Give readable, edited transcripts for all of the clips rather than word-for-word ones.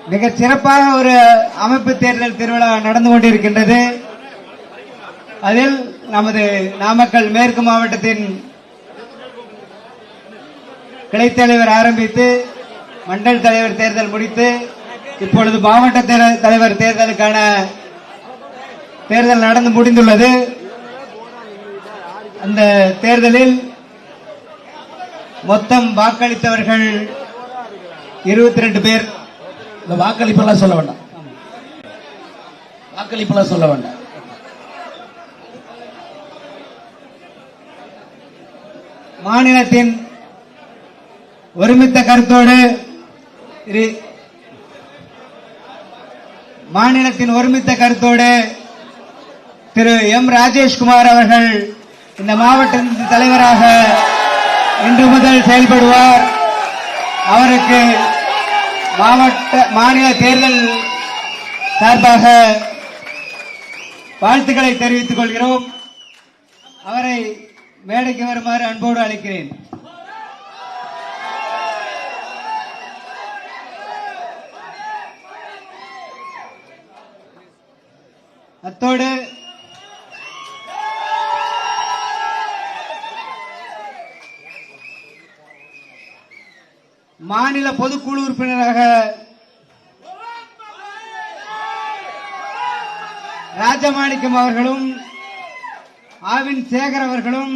மிக சிறப்பாக ஒரு அமைப்பு தேர்தல் திருவிழா நடந்து கொண்டிருக்கின்றது. அதில் நமது நாமக்கல் மேற்கு மாவட்டத்தின் கிளைத் தலைவர் ஆரம்பித்து மண்டல் தலைவர் தேர்தல் முடித்து இப்பொழுது மாவட்ட தலைவர் தேர்தலுக்கான தேர்தல் நடந்து முடிந்துள்ளது. அந்த தேர்தலில் மொத்தம் வாக்களித்தவர்கள் 22 பேர். இந்த வாக்களிப்பெல்லாம் சொல்ல வேண்டாம், வாக்களிப்பெல்லாம் சொல்ல வேண்டாம். மாநிலத்தின் ஒருமித்த கருத்தோடு திரு எம் ராஜேஷ்குமார் அவர்கள் இந்த மாவட்டத்தின் தலைவராக இன்று முதல் செயல்படுவார். அவருக்கு மாநில தேர்தல் சார்பாக வாழ்த்துக்களை தெரிவித்துக் கொள்கிறோம். அவரை மேடைக்கு வருமாறு அன்போடு அழைக்கிறேன். அத்தோடு மாநில பொதுக்குழு உறுப்பினராக ராஜமாணிக்கம் அவர்களும் ஆவின் சேகர் அவர்களும்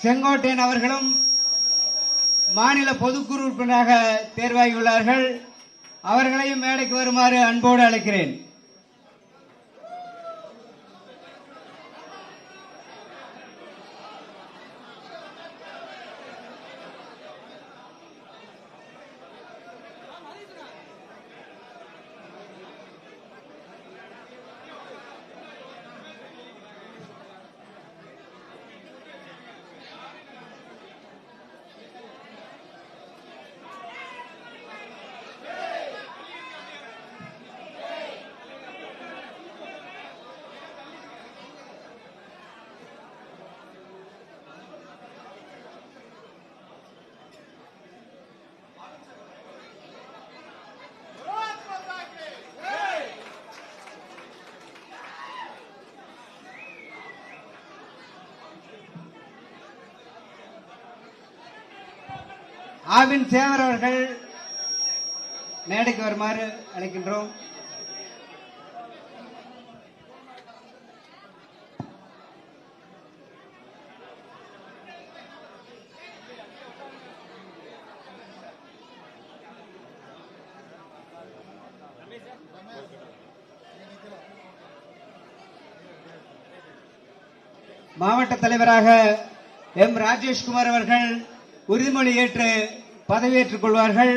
செங்கோட்டையன் அவர்களும் மாநில பொதுக்குழு உறுப்பினராக தேர்வாகியுள்ளார்கள். அவர்களையும் மேடைக்கு வருமாறு அன்போடு அழைக்கிறேன். ஆவின் சேகர் அவர்கள் மேடைக்கு வருமாறு அழைக்கின்றோம். மாவட்ட தலைவராக எம் ராஜேஷ்குமார் அவர்கள் உறுதிமொழி ஏற்று பதவியேற்றுக் கொள்வார்கள்.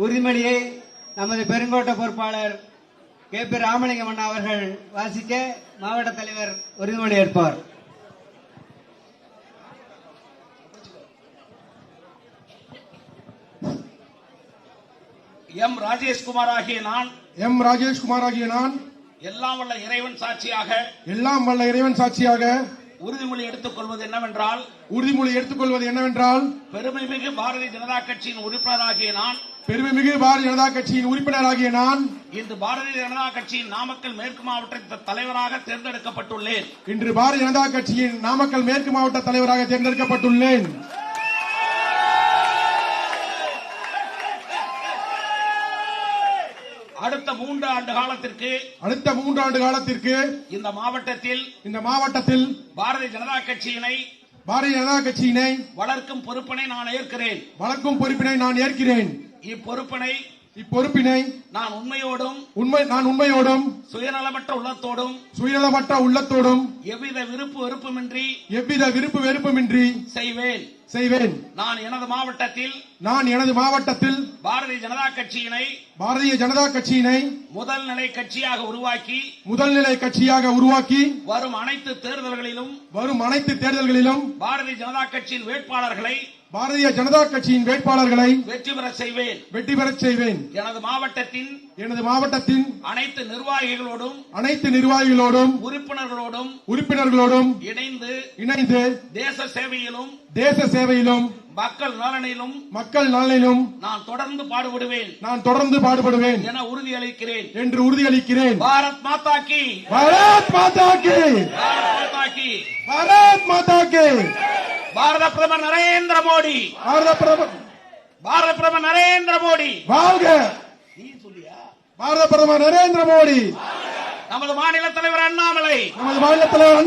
உறுதிமொழியை நமது பெருங்கோட்ட பொறுப்பாளர் கே.பி. ராமலிங்கம் அண்ணா அவர்கள் வாசிக்க மாவட்ட தலைவர் உறுதிமொழி ஏற்பார். எம் ராஜேஷ்குமார் ஆகிய நான் எல்லாம் வல்ல இறைவன் சாட்சியாக உறுதிமொழி எடுத்துக் கொள்வது என்னவென்றால் பெருமைமிகு பாரதிய ஜனதா கட்சியின் உறுப்பினராகிய நான் இன்று பாரதிய ஜனதா கட்சியின் நாமக்கல் மேற்கு மாவட்ட தலைவராக தேர்ந்தெடுக்கப்பட்டுள்ளேன். அடுத்த 3 ஆண்டு காலத்திற்கு இந்த மாவட்டத்தில் பாரதிய ஜனதா கட்சியினை வளர்க்கும் பொறுப்பினை நான் ஏற்கிறேன். இப்பொறுப்பினை நான் உண்மையோடும் சுயநலமற்ற உள்ளத்தோடும் எவ்வித விருப்பு வெறுப்புமின்றி செய்வேன். நான் எனது மாவட்டத்தில் பாரதிய ஜனதா கட்சியினை முதல் நிலை கட்சியாக உருவாக்கி வரும் அனைத்து தேர்தல்களிலும் பாரதிய ஜனதா கட்சியின் பாரதிய ஜனதா கட்சியின் வேட்பாளர்களை வெற்றி பெறச் செய்வேன். எனது மாவட்டத்தின் அனைத்து நிர்வாகிகளோடும் உறுப்பினர்களோடும் இணைந்து தேச சேவையிலும் மக்கள் நலனிலும் நான் தொடர்ந்து பாடுபடுவேன் என உறுதியளிக்கிறேன் என்று உறுதியளிக்கிறேன். பாரத் மாதா கி பாரத பிரதமர் நரேந்திர மோடி வாழ்க. பாரத பிரதமர் நரேந்திர மோடி. நமது மாநில தலைவர் அண்ணாமலை நமது மாநில தலைவர்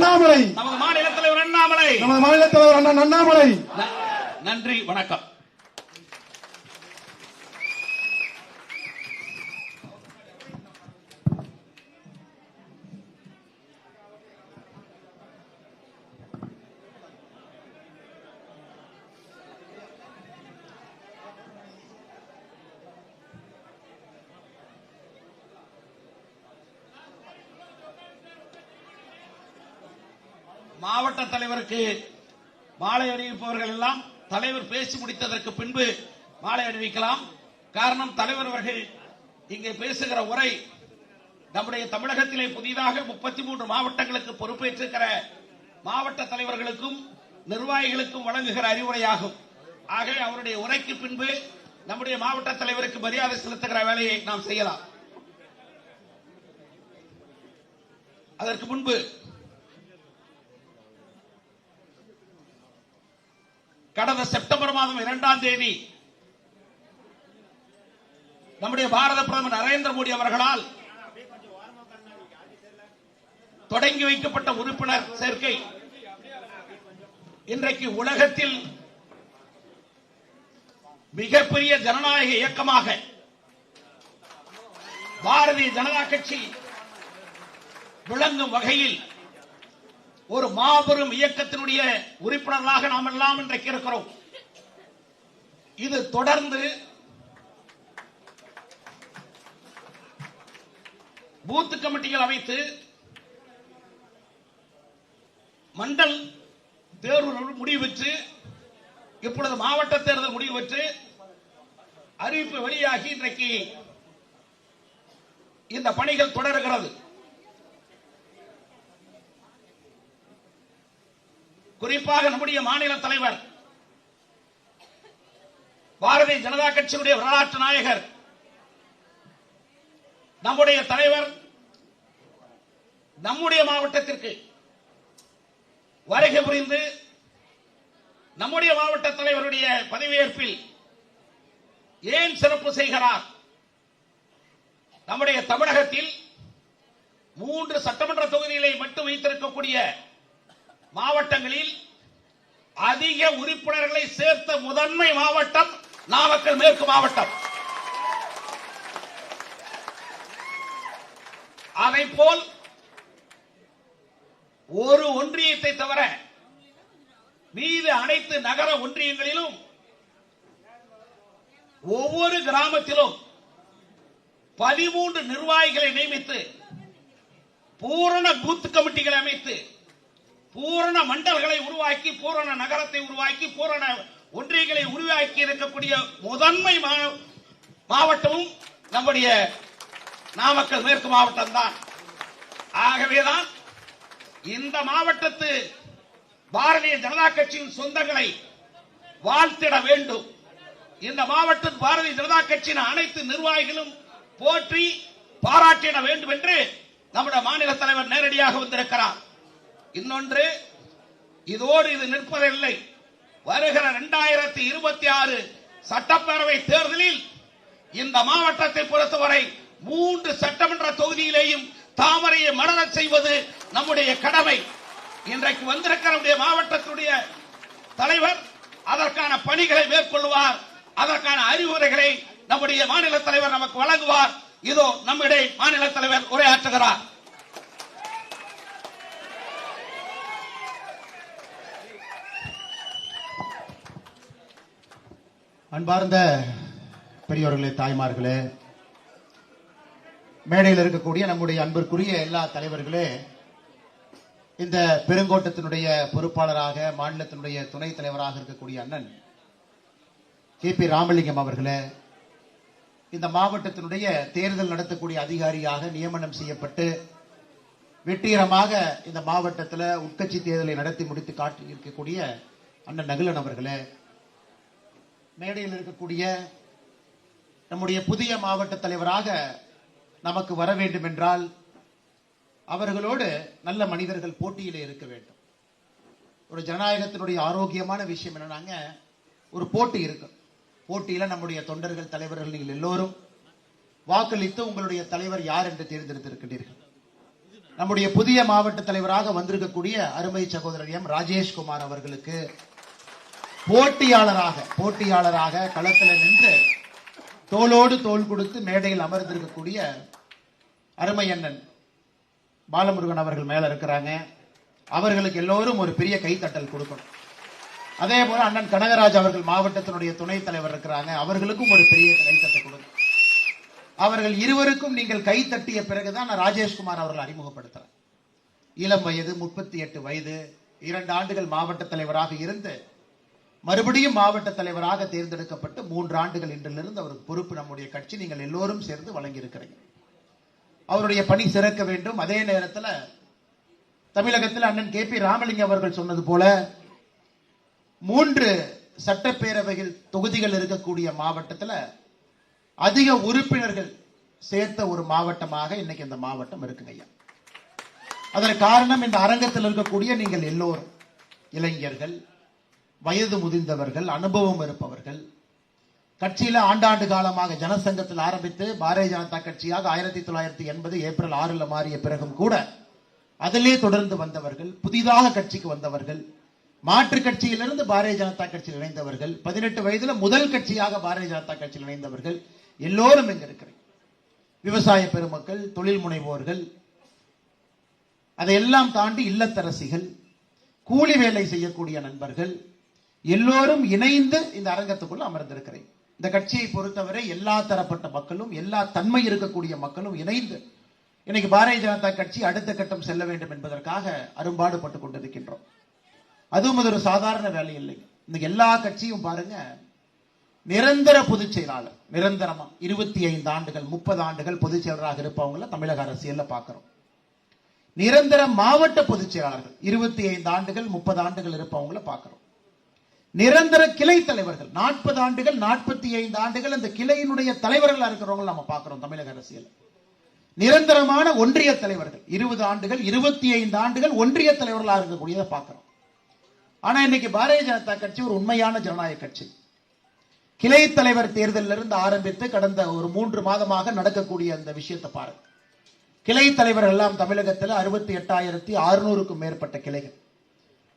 அண்ணன் அண்ணாமலை. நன்றி, வணக்கம். மாவட்ட தலைவருக்கு மாலை அணிவிப்பவர்கள் எல்லாம் தலைவர் பேசி முடித்ததற்கு பின்பு மாலை அணிவிக்கலாம். காரணம், தலைவர் அவர்கள் இங்கே பேசுகிற உரை நம்முடைய தமிழகத்திலே புதிதாக 33 மாவட்டங்களுக்கு பொறுப்பேற்றிருக்கிற மாவட்ட தலைவர்களுக்கும் நிர்வாகிகளுக்கும் வழங்குகிற அறிவுரையாகும். ஆக அவருடைய உரைக்கு பின்பு நம்முடைய மாவட்ட தலைவருக்கு மரியாதை செலுத்துகிற வேலையை நாம் செய்யலாம். அதற்கு முன்பு கடந்த செப்டம்பர் மாதம் 2ஆம் தேதி நம்முடைய பாரத பிரதமர் நரேந்திர மோடி அவர்களால் தொடங்கி வைக்கப்பட்ட உறுப்பினர் சேர்க்கை இன்றைக்கு உலகத்தில் மிகப்பெரிய ஜனநாயக இயக்கமாக பாரதிய ஜனதா கட்சி விளங்கும் வகையில் ஒரு மாபெரும் இயக்கத்தினுடைய உறுப்பினர்களாக நாம் எல்லாம் இன்றைக்கு இருக்கிறோம். இது தொடர்ந்து பூத் கமிட்டிகள் அமைத்து மண்டல் தேர்வு முடிவு பெற்று இப்பொழுது மாவட்ட தேர்தல் முடிவு பெற்று அறிவிப்பு வெளியாகி இன்றைக்கு இந்த பணிகள் தொடர்கிறது. குறிப்பாக நம்முடைய மாநில தலைவர் பாரதிய ஜனதா கட்சியுடைய வரலாற்று நாயகர் நம்முடைய தலைவர் நம்முடைய மாவட்டத்திற்கு வருகை புரிந்து நம்முடைய மாவட்ட தலைவருடைய பதவியேற்பில் ஏன் சிறப்பு செய்கிறார்? நம்முடைய தமிழகத்தில் 3 சட்டமன்ற தொகுதிகளை மட்டும் வைத்திருக்கக்கூடிய மாவட்டங்களில் அதிக உறுப்பினர்களை சேர்த்த முதன்மை மாவட்டம் நாமக்கல் மேற்கு மாவட்டம். அதைப்போல் ஒரு ஒன்றியத்தை தவிர மீது அனைத்து நகர ஒன்றியங்களிலும் ஒவ்வொரு கிராமத்திலும் 13 நிர்வாகிகளை நியமித்து பூரண பூத் கமிட்டிகளை அமைத்து பூரண மண்டல்களை உருவாக்கி பூரண நகரத்தை உருவாக்கி பூரண ஒன்றியங்களை உருவாக்கி இருக்கக்கூடிய முதன்மை மாவட்டமும் நம்முடைய நாமக்கல் மேற்கு மாவட்டம் தான். ஆகவேதான் இந்த மாவட்டத்து பாரதிய ஜனதா கட்சியின் சொந்தங்களை வாழ்த்திட வேண்டும். இந்த மாவட்டத்தில் பாரதிய ஜனதா கட்சியின் அனைத்து நிர்வாகிகளும் போற்றி பாராட்டிட வேண்டும் என்று நம்முடைய மாநில தலைவர் நேரடியாக வந்திருக்கிறார். இன்னொன்று, இதோடு இது நிற்பதில்லை. வருகிற 2026 சட்டப்பேரவை தேர்தலில் இந்த மாவட்டத்தை பொறுத்தவரை 3 சட்டமன்ற தொகுதியிலேயும் தாமரையை மலரச் செய்வது நம்முடைய கடமை. இன்றைக்கு வந்திருக்கிற நம்முடைய மாவட்டத்துடைய தலைவர் அதற்கான பணிகளை மேற்கொள்வார். அதற்கான அறிவுரைகளை நம்முடைய மாநில தலைவர் நமக்கு வழங்குவார். இதோ நம்முடைய மாநில தலைவர் உரையாற்றுகிறார். அன்பார்ந்த பெரியோர்களே, தாய்மார்களே, மேடையில் இருக்கக்கூடிய நம்முடைய அன்பிற்குரிய எல்லா தலைவர்களே, இந்த பெருங்கோட்டத்தினுடைய பொறுப்பாளராக மாநிலத்தினுடைய துணைத் தலைவராக இருக்கக்கூடிய அண்ணன் KP ராமலிங்கம் அவர்களே, இந்த மாவட்டத்தினுடைய தேர்தல் நடத்தக்கூடிய அதிகாரியாக நியமனம் செய்யப்பட்டு வெற்றிகரமாக இந்த மாவட்டத்தில் உட்கட்சி தேர்தலை நடத்தி முடித்து காட்டி இருக்கக்கூடிய அண்ணன் நகுலன் அவர்களே, மேடையில் இருக்கக்கூடிய நம்முடைய புதிய மாவட்ட தலைவராக நமக்கு வர வேண்டும் என்றால் அவர்களோடு நல்ல மனிதர்கள் போட்டியிலே இருக்க வேண்டும். ஒரு ஜனநாயகத்தினுடைய ஆரோக்கியமான விஷயம் என்னன்னாங்க, ஒரு போட்டி இருக்கு. போட்டியில நம்முடைய தொண்டர்கள், தலைவர்கள் நீங்கள் எல்லோரும் வாக்களித்து உங்களுடைய தலைவர் யார் என்று தேர்ந்தெடுத்திருக்கிறீர்கள். நம்முடைய புதிய மாவட்ட தலைவராக வந்திருக்கக்கூடிய அருமை சகோதரர் எம் ராஜேஷ்குமார் அவர்களுக்கு போட்டியாளராக களத்தில் நின்று தோளோடு தோள் கொடுத்து மேடையில் அமர்ந்திருக்கக்கூடிய அருமை அண்ணன் பாலமுருகன் அவர்கள் மேல இருக்கிறாங்க. அவர்களுக்கு எல்லோரும் ஒரு பெரிய கைத்தட்டல் கொடுக்கணும். அதே போல அண்ணன் கனகராஜ் அவர்கள் மாவட்டத்தினுடைய துணைத் தலைவர் இருக்கிறாங்க, அவர்களுக்கும் ஒரு பெரிய கைத்தட்டல் கொடுக்கணும். அவர்கள் இருவருக்கும் நீங்கள் கை தட்டிய பிறகுதான் நான் ராஜேஷ்குமார் அவர்கள் அறிமுகப்படுத்துறேன். இளம் வயது, 38 வயது, 2 ஆண்டுகள் மாவட்ட தலைவராக இருந்து மறுபடியும் மாவட்ட தலைவராக தேர்ந்தெடுக்கப்பட்டு 3 ஆண்டுகள் இன்றிலிருந்து அவருக்கு பொறுப்பு நம்முடைய கட்சி நீங்கள் எல்லோரும் சேர்ந்து வழங்கி இருக்கிறீங்க. அவருடைய பணி சிறக்க வேண்டும். அதே நேரத்தில் தமிழகத்தில் அண்ணன் KP ராமலிங்கம் அவர்கள் சொன்னது போல 3 சட்டப்பேரவைகள் தொகுதிகள் இருக்கக்கூடிய மாவட்டத்தில் அதிக உறுப்பினர்கள் சேர்த்த ஒரு மாவட்டமாக இன்னைக்கு இந்த மாவட்டம் இருக்குங்க ஐயா. அதற்கு காரணம் இந்த அரங்கத்தில் இருக்கக்கூடிய நீங்கள் எல்லோரும் இளைஞர்கள், வயது முதிர்ந்தவர்கள், அனுபவம் இருப்பவர்கள், கட்சியில ஆண்டாண்டு காலமாக ஜனசங்கத்தில் ஆரம்பித்து பாரதிய ஜனதா கட்சியாக 1980 ஏப்ரல் 6 மாறிய பிறகும் கூட அதிலே தொடர்ந்து வந்தவர்கள், புதிதாக கட்சிக்கு வந்தவர்கள், மாற்று கட்சியிலிருந்து பாரதிய ஜனதா கட்சியில் இணைந்தவர்கள், 18 வயதுல முதல் கட்சியாக பாரதிய ஜனதா கட்சியில் இணைந்தவர்கள் எல்லோரும் இங்க இருக்கிறீங்க. விவசாய பெருமக்கள், தொழில் முனைவோர்கள், அதையெல்லாம் தாண்டி இல்லத்தரசிகள், கூலி வேலை செய்யக்கூடிய நண்பர்கள் எல்லோரும் இணைந்து இந்த அரங்கத்துக்குள்ள அமர்ந்திருக்கிறேன். இந்த கட்சியை பொறுத்தவரை எல்லா தரப்பட்ட மக்களும், எல்லா தன்மை இருக்கக்கூடிய மக்களும் இணைந்து இன்னைக்கு பாரதிய ஜனதா கட்சி அடுத்த கட்டம் செல்ல வேண்டும் என்பதற்காக அரும்பாடுபட்டுக் கொண்டிருக்கின்றோம். அதுவும் அது ஒரு சாதாரண வேலை இல்லை. இன்னைக்கு எல்லா கட்சியும் பாருங்க, நிரந்தர பொதுச் செயலாளர், நிரந்தரமா 25 ஆண்டுகள் 30 ஆண்டுகள் பொதுச் செயலராக இருப்பவங்கள தமிழக அரசியல்ல பார்க்கிறோம். நிரந்தர மாவட்ட பொதுச் செயலாளர்கள் 25 ஆண்டுகள் 30 ஆண்டுகள் இருப்பவங்கள பார்க்கிறோம். நிரந்தர கிளை தலைவர்கள் 40 ஆண்டுகள் 45 ஆண்டுகள் அந்த கிளையினுடைய தலைவர்களா இருக்கிறவங்க நம்ம பார்க்கிறோம் தமிழக அரசியல். நிரந்தரமான ஒன்றிய தலைவர்கள் 20 ஆண்டுகள் 25 ஆண்டுகள் ஒன்றிய தலைவர்களா இருக்கக்கூடியதை பார்க்கிறோம். ஆனா இன்னைக்கு பாரதிய ஜனதா கட்சி ஒரு உண்மையான ஜனநாயக கட்சி. கிளை தலைவர் தேர்தலில் இருந்து ஆரம்பித்து கடந்த ஒரு 3 மாதமாக நடக்கக்கூடிய அந்த விஷயத்தை பாருங்க. கிளை தலைவர்கள் எல்லாம் தமிழகத்தில் 68,600க்கும் மேற்பட்ட கிளைகள்.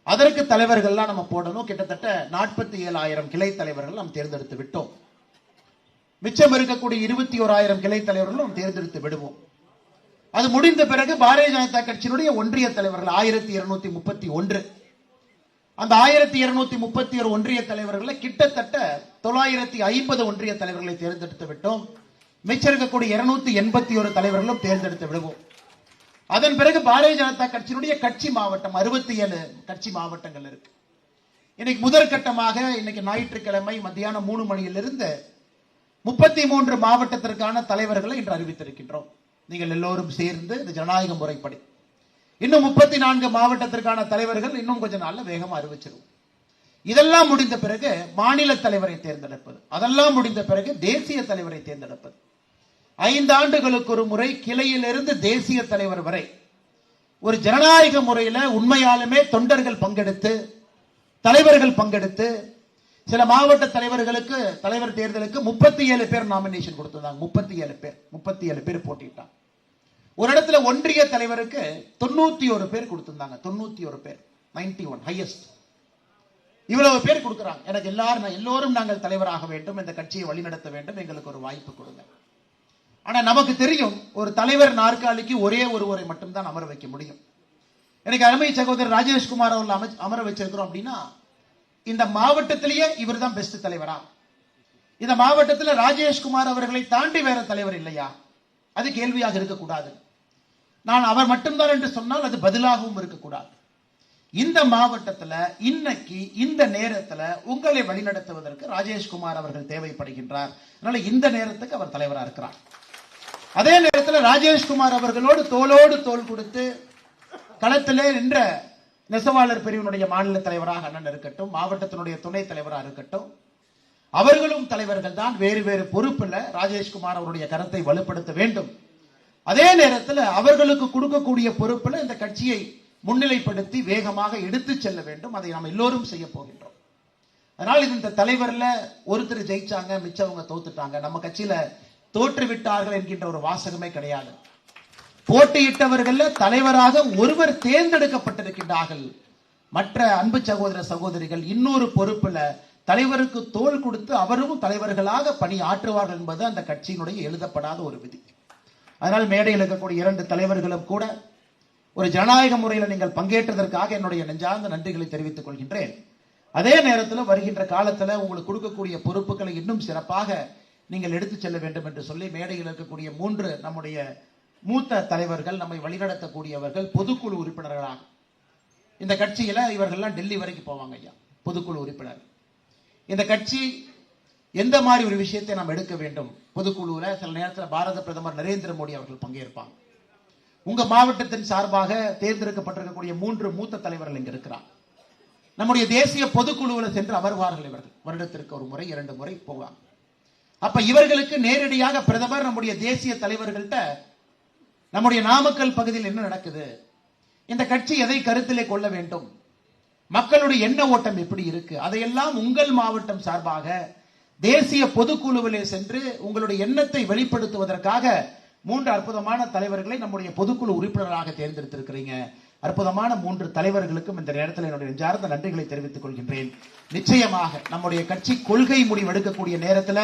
அதற்கு தலைவர்கள்லாம் நம்ம போடணும். கிட்டத்தட்ட 47,000 கிளை தலைவர்கள் நாம் தேர்ந்தெடுத்து விட்டோம். மிச்சம் இருக்கக்கூடிய 21,000 கிளை தலைவர்களும் நாம் தேர்ந்தெடுத்து விடுவோம். அது முடிந்த பிறகு பாரதிய ஜனதா கட்சியினுடைய ஒன்றிய தலைவர்கள் 1231. அந்த 1231 ஒன்றிய தலைவர்களை கிட்டத்தட்ட 950 ஒன்றிய தலைவர்களை தேர்ந்தெடுத்து விட்டோம். மிச்சம் இருக்கக்கூடிய 281 தலைவர்களும் தேர்ந்தெடுத்து விடுவோம். அதன் பிறகு பாரதிய ஜனதா கட்சியினுடைய கட்சி மாவட்டம் 67 கட்சி மாவட்டங்கள் இருக்கு. இன்னைக்கு முதற்கட்டமாக இன்னைக்கு ஞாயிற்றுக்கிழமை மத்தியானம் 3 மணியிலிருந்து 33 மாவட்டத்திற்கான தலைவர்களை இன்று அறிவித்திருக்கின்றோம். நீங்கள் எல்லோரும் சேர்ந்து இந்த ஜனநாயக முறைப்படி இன்னும் 34 மாவட்டத்திற்கான தலைவர்கள் இன்னும் கொஞ்ச நாள்ல வேகமா அறிவிச்சிருவோம். இதெல்லாம் முடிந்த பிறகு மாநில தலைவரை தேர்ந்தெடுப்பது, அதெல்லாம் முடிந்த பிறகு தேசிய தலைவரை தேர்ந்தெடுப்பது. 5 ஆண்டுகளுக்கு ஒரு முறை கிளையிலிருந்து தேசிய தலைவர் வரை ஒரு ஜனநாயக முறையில உண்மையாலுமே தொண்டர்கள் பங்கெடுத்து, தலைவர்கள் பங்கெடுத்து, சில மாவட்ட தலைவர்களுக்கு தலைவர் தேர்தலுக்கு 37 பேர் நாமினேஷன் கொடுத்திருந்தாங்க. 37 பேர் போட்டிட்டாங்க. ஒரு இடத்துல ஒன்றிய தலைவருக்கு 91 பேர் கொடுத்திருந்தாங்க. 91 பேர், 91 ஹையஸ்ட். இவ்வளவு பேர் கொடுக்கிறாங்க. எனக்கு எல்லோரும் நாங்கள் தலைவராக வேண்டும், இந்த கட்சியை வழிநடத்த வேண்டும், எங்களுக்கு ஒரு வாய்ப்பு கொடுங்க. ஆனா நமக்கு தெரியும், ஒரு தலைவர் நாற்காலிக்கு ஒரே ஒருவரை மட்டும்தான் அமர வைக்க முடியும். எனக்கு அருமை சகோதரர் ராஜேஷ்குமார் அவர்கள் அமர வச்சிருக்கிறோம் அப்படின்னா இந்த மாவட்டத்திலேயே இவர் தான் பெஸ்ட் தலைவரா? இந்த மாவட்டத்தில் ராஜேஷ்குமார் அவர்களை தாண்டி வேற தலைவர் இல்லையா? அது கேள்வியாக இருக்கக்கூடாது. நான் அவர் மட்டும்தான் என்று சொன்னால் அது பதிலாகவும் இருக்கக்கூடாது. இந்த மாவட்டத்துல இன்னைக்கு இந்த நேரத்துல உங்களை வழிநடத்துவதற்கு ராஜேஷ்குமார் அவர்கள் தேவைப்படுகின்றார். அதனால இந்த நேரத்துக்கு அவர் தலைவரா இருக்கிறார். அதே நேரத்தில் ராஜேஷ்குமார் அவர்களோடு தோளோடு தோள் கொடுத்து களத்திலே நின்ற நெசவாளர் பிரிவினுடைய மாநில தலைவராக அண்ணன் இருக்கட்டும், மாவட்டத்தினுடைய துணை தலைவராக இருக்கட்டும், அவர்களும் தலைவர்கள் தான். வேறு வேறு பொறுப்புல ராஜேஷ்குமார் அவருடைய கருத்தை வலுப்படுத்த வேண்டும். அதே நேரத்தில் அவர்களுக்கு கொடுக்கக்கூடிய பொறுப்புல இந்த கட்சியை முன்னிலைப்படுத்தி வேகமாக எடுத்து செல்ல வேண்டும். அதை நாம் எல்லோரும் செய்ய போகின்றோம். அதனால் இந்த தலைவர்ல ஒருத்தர் ஜெயிச்சாங்க, மிச்சவங்க தோத்துட்டாங்க, நம்ம கட்சியில தோற்றுவிட்டார்கள் என்கின்ற ஒரு வாசகமே கிடையாது. போட்டியிட்டவர்கள் தலைவராக ஒருவர் தேர்ந்தெடுக்கப்பட்டிருக்கின்றார்கள். மற்ற அன்பு சகோதர சகோதரிகள் இன்னொரு பொறுப்புல தலைவருக்கு தோள் கொடுத்து அவரும் தலைவர்களாக பணி ஆற்றுவார்கள் என்பது அந்த கட்சியினுடைய எழுதப்படாத ஒரு விதி. அதனால் மேடையில் இருக்கக்கூடிய 2 தலைவர்களும் கூட ஒரு ஜனநாயக முறையில் நீங்கள் பங்கேற்றதற்காக என்னுடைய நெஞ்சார்ந்த நன்றிகளை தெரிவித்துக் கொள்கின்றேன். அதே நேரத்தில் வருகின்ற காலத்தில் உங்களுக்கு கொடுக்கக்கூடிய பொறுப்புகளை இன்னும் சிறப்பாக நீங்கள் எடுத்து செல்ல வேண்டும் என்று சொல்லி மேடையில் இருக்கக்கூடிய 3 நம்முடைய மூத்த தலைவர்கள், நம்மை வழிநடத்தக்கூடியவர்கள், பொதுக்குழு உறுப்பினர்களாக இந்த கட்சியில இவர்கள்லாம் டெல்லி வரைக்கும் போவாங்க ஐயா, பொதுக்குழு உறுப்பினர். இந்த கட்சி எந்த மாதிரி ஒரு விஷயத்தை நாம் எடுக்க வேண்டும், பொதுக்குழுல சில நேரத்தில் பாரத பிரதமர் நரேந்திர மோடி அவர்கள் பங்கேற்பாங்க. உங்க மாவட்டத்தின் சார்பாக தேர்ந்தெடுக்கப்பட்டிருக்கக்கூடிய 3 மூத்த தலைவர்கள் இங்க இருக்கிறார். நம்முடைய தேசிய பொதுக்குழுவில் சென்று அமர்வார்கள். இவர்கள் வருடத்திற்கு ஒரு முறை 2 முறை போவாங்க. அப்ப இவர்களுக்கு நேரடியாக பிரதமர் நம்முடைய தேசிய தலைவர்கள்ட்ட நம்முடைய நாமக்கல் பகுதியில் என்ன நடக்குது, இந்த கட்சி எதை கருத்திலே கொள்ள வேண்டும், மக்களுடைய எண்ண ஓட்டம் எப்படி இருக்கு, அதையெல்லாம் உங்கள் மாவட்டம் சார்பாக தேசிய பொதுக்குழுவிலே சென்று உங்களுடைய எண்ணத்தை வெளிப்படுத்துவதற்காக 3 அற்புதமான தலைவர்களை நம்முடைய பொதுக்குழு உறுப்பினராக தேர்ந்தெடுத்திருக்கிறீங்க. அற்புதமான 3 தலைவர்களுக்கும் இந்த நேரத்தில் என்னுடைய நெஞ்சார்ந்த நன்றிகளை தெரிவித்துக் கொள்கின்றேன். நிச்சயமாக நம்முடைய கட்சி கொள்கை முடிவு எடுக்கக்கூடிய நேரத்தில்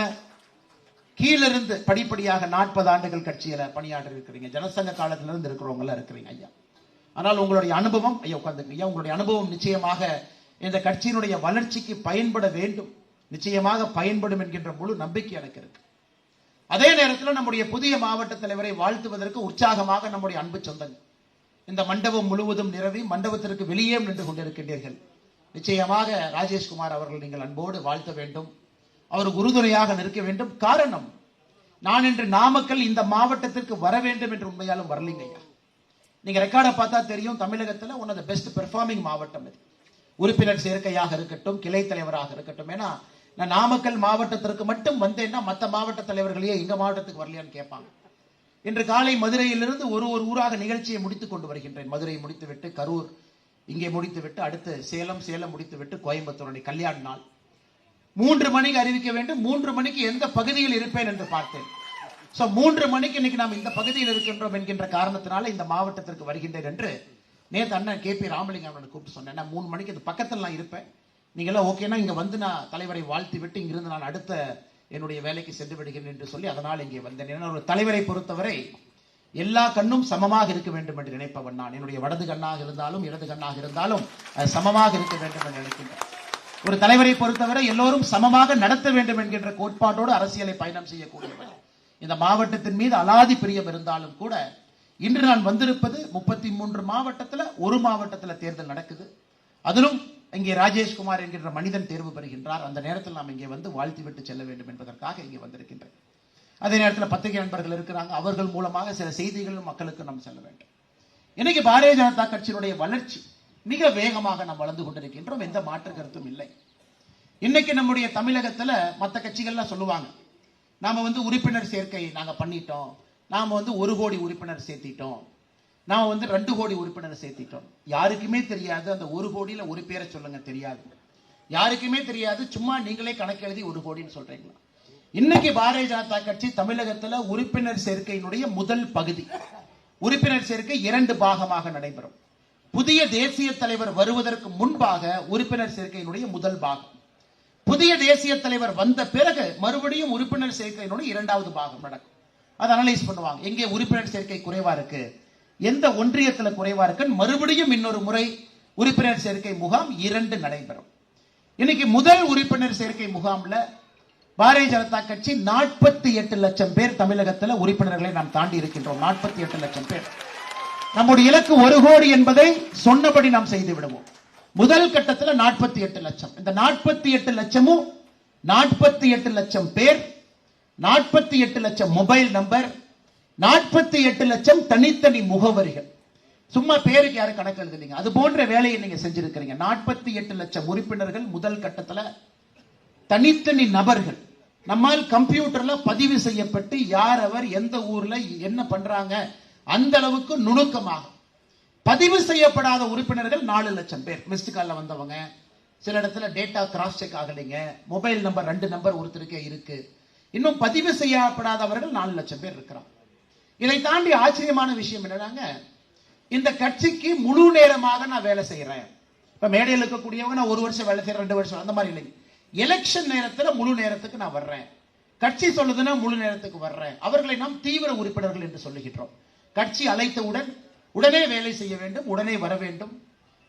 கீழிருந்து படிப்படியாக 40 ஆண்டுகள் கட்சியில பணியாற்றி இருக்கிறீங்க. ஜனசங்க காலத்திலிருந்து இருக்கிறவங்க இருக்கிறீங்க ஐயா. ஆனால் உங்களுடைய அனுபவம் ஐயா உட்கார்ந்துங்க ஐயா, உங்களுடைய அனுபவம் நிச்சயமாக இந்த கட்சியினுடைய வளர்ச்சிக்கு பயன்பட வேண்டும், நிச்சயமாக பயன்படும் என்கின்ற முழு நம்பிக்கை எனக்கு இருக்கு. அதே நேரத்தில் நம்முடைய புதிய மாவட்ட தலைவரை வாழ்த்துவதற்கு உற்சாகமாக நம்முடைய அன்பு சொந்தங்கள் இந்த மண்டபம் முழுவதும் நிரவி மண்டபத்திற்கு வெளியே நின்று கொண்டிருக்கின்றீர்கள். நிச்சயமாக ராஜேஷ்குமார் அவர்கள் நீங்கள் அன்போடு வாழ்த்த வேண்டும், அவருக்கு உறுதுணையாக நிற்க வேண்டும். காரணம், நான் இன்று நாமக்கல் இந்த மாவட்டத்திற்கு வர வேண்டும் என்று உண்மையாலும் வரலீங்க ஐயா. நீங்க ரெக்கார்டை பார்த்தா தெரியும், தமிழகத்தில் one of the best performing மாவட்டம் இது. உறுப்பினர் சேர்க்கையாக இருக்கட்டும், கிளை தலைவராக இருக்கட்டும். ஏன்னா நான் நாமக்கல் மாவட்டத்திற்கு மட்டும் வந்தேன்னா மற்ற மாவட்ட தலைவர்களையே எங்க மாவட்டத்துக்கு வரலையான்னு கேட்பாங்க. இன்று காலை மதுரையிலிருந்து ஒரு ஊராக நிகழ்ச்சியை முடித்துக் கொண்டு வருகின்றேன். மதுரை முடித்துவிட்டு கரூர் இங்கே முடித்துவிட்டு அடுத்து சேலம் முடித்துவிட்டு கோயம்புத்தூர் கல்யாண நாள் 3 மணிக்கு அறிவிக்க வேண்டும். 3 மணிக்கு எந்த பகுதியில் இருப்பேன் என்று பார்த்தேன். 3 மணிக்கு இன்னைக்கு நாம் இந்த பகுதியில் இருக்கின்றோம் என்கின்ற காரணத்தினால இந்த மாவட்டத்திற்கு வருகின்றேன் என்று நேற்று அண்ணன் KP ராமலிங்கம் அவனை கூப்பிட்டு சொன்னேன். 3 மணிக்கு இந்த பக்கத்தில் நான் இருப்பேன், நீங்களாம் ஓகேனா இங்க வந்து நான் தலைவரை வாழ்த்தி விட்டு இங்கிருந்து நான் அடுத்த என்னுடைய வேலைக்கு சென்று விடுகிறேன் என்று சொல்லி அதனால் இங்கே வந்தேன். ஏன்னா ஒரு தலைவரை பொறுத்தவரை எல்லா கண்ணும் சமமாக இருக்க வேண்டும் என்று நினைப்பவன் நான். என்னுடைய வடது கண்ணாக இருந்தாலும் இடது கண்ணாக இருந்தாலும் அது சமமாக இருக்க வேண்டும் என்று நினைக்கின்றேன். ஒரு தலைவரை பொறுத்தவரை எல்லோரும் சமமாக நடத்த வேண்டும் என்கின்ற கோட்பாட்டோடு அரசியலை பயணம் செய்யக்கூடியவர். இந்த மாவட்டத்தின் மீது அலாதி பிரியம் இருந்தாலும் கூட இன்று நான் வந்திருப்பது 33 மாவட்டத்தில் ஒரு மாவட்டத்தில் தேர்தல் நடக்குது. அதிலும் இங்கே ராஜேஷ்குமார் என்கின்ற மனிதன் தேர்வு பெறுகின்றார். அந்த நேரத்தில் நாம் இங்கே வந்து வாழ்த்தி விட்டு செல்ல வேண்டும் என்பதற்காக இங்கே வந்திருக்கின்றேன். அதே நேரத்தில் பத்திரிகை நண்பர்கள் இருக்கிறாங்க, அவர்கள் மூலமாக சில செய்திகளும் மக்களுக்கு நாம் செல்ல வேண்டும். இன்னைக்கு பாரதிய ஜனதா கட்சியினுடைய வளர்ச்சி மிக வேகமாக நாம் வளர்ந்து கொண்டிருக்கின்றோம், எந்த மாற்று கருத்தும் இல்லை. இன்னைக்கு நம்முடைய தமிழகத்துல மற்ற கட்சிகள்லாம் சொல்லுவாங்க, நாம வந்து உறுப்பினர் சேர்க்கை நாங்க பண்ணிட்டோம், நாம வந்து 1 கோடி உறுப்பினர் சேர்த்திட்டோம், நாம வந்து 2 கோடி உறுப்பினர் சேர்த்திட்டோம். யாருக்குமே தெரியாது அந்த 1 கோடியில ஒரு பேரை சொல்லுங்க, தெரியாது. யாருக்குமே தெரியாது, சும்மா நீங்களே கணக்கு எழுதி 1 கோடின்னு சொல்றீங்களா? இன்னைக்கு பாரதிய ஜனதா கட்சி தமிழகத்துல உறுப்பினர் சேர்க்கையினுடைய முதல் பகுதி, உறுப்பினர் சேர்க்கை 2 பாகமாக நடைபெறும். புதிய தேசிய தலைவர் வருவதற்கு முன்பாக உறுப்பினர் சேர்க்கையினுடைய முதல் பாகம், புதிய தேசிய தலைவர் வந்த பிறகு மறுபடியும் உறுப்பினர் சேர்க்கையினுடைய 2வது பாகம் நடக்கும். அதை அனலைஸ் பண்ணுவாங்க, எங்கே உறுப்பினர் சேர்க்கை குறைவா இருக்கு, எந்த ஒன்றியத்துல குறைவா இருக்கு, மறுபடியும் இன்னொரு முறை உறுப்பினர் சேர்க்கை முகாம் 2 நடைபெறும். இன்னைக்கு முதல் உறுப்பினர் சேர்க்கை முகாம்ல பாரதிய ஜனதா கட்சி 48 லட்சம் பேர் தமிழகத்தில் உறுப்பினர்களை நாம் தாண்டி இருக்கின்றோம். 48 லட்சம் பேர். நம்முடைய இலக்கு 1 கோடி என்பதை சொன்னபடி நாம் செய்து விடுவோம். முதல் கட்டத்துல 48 லட்சம். இந்த 48 லட்சமும் 48 லட்சம் பேர், 48 லட்சம் மொபைல் நம்பர், 48 லட்சம் தனித்தனி முகவரிகள். சும்மா பேருக்கு யாரும் கணக்கு எழுதுறீங்க, அது போன்ற வேலையை நீங்க செஞ்சிருக்கிறீங்க. 48 லட்சம் உறுப்பினர்கள் முதல் கட்டத்துல தனித்தனி நபர்கள் நம்மால் கம்ப்யூட்டர்ல பதிவு செய்யப்பட்டு யார் அவர் எந்த ஊர்ல என்ன பண்றாங்க அந்த அளவுக்கு நுணுக்கமாக பதிவு செய்யப்படாத உறுப்பினர்கள் 4 லட்சம் பேர். மிஸ்டு கால்ல வந்தவங்க, சில இடத்துல டேட்டா கிராஸ் செக் ஆகலைங்க, மொபைல் நம்பர் 2 நம்பர் ஒருத்தருக்கே இருக்கு, இன்னும் பதிவு செய்யப்படாதவர்கள் 4 லட்சம் பேர் இருக்கிறாங்க. இதை தாண்டி ஆச்சரியமான விஷயம் என்னன்னாங்க, இந்த கட்சிக்கு முழு நேரமாக நான் வேலை செய்யறேன். இப்ப மேடையில் இருக்கக்கூடியவங்க நான் 1 வருஷம் வேலை செய்யறேன், 2 வருஷம், அந்த மாதிரி இல்லைங்க. எலெக்ஷன் நேரத்துல முழு நேரத்துக்கு நான் வர்றேன், கட்சி சொல்லுதுன்னா முழு நேரத்துக்கு வர்றேன். அவர்களை நாம் தீவிர உறுப்பினர்கள் என்று சொல்லுகின்றோம். கட்சி அழைத்தவுடன் உடனே வேலை செய்ய வேண்டும், உடனே வர வேண்டும்.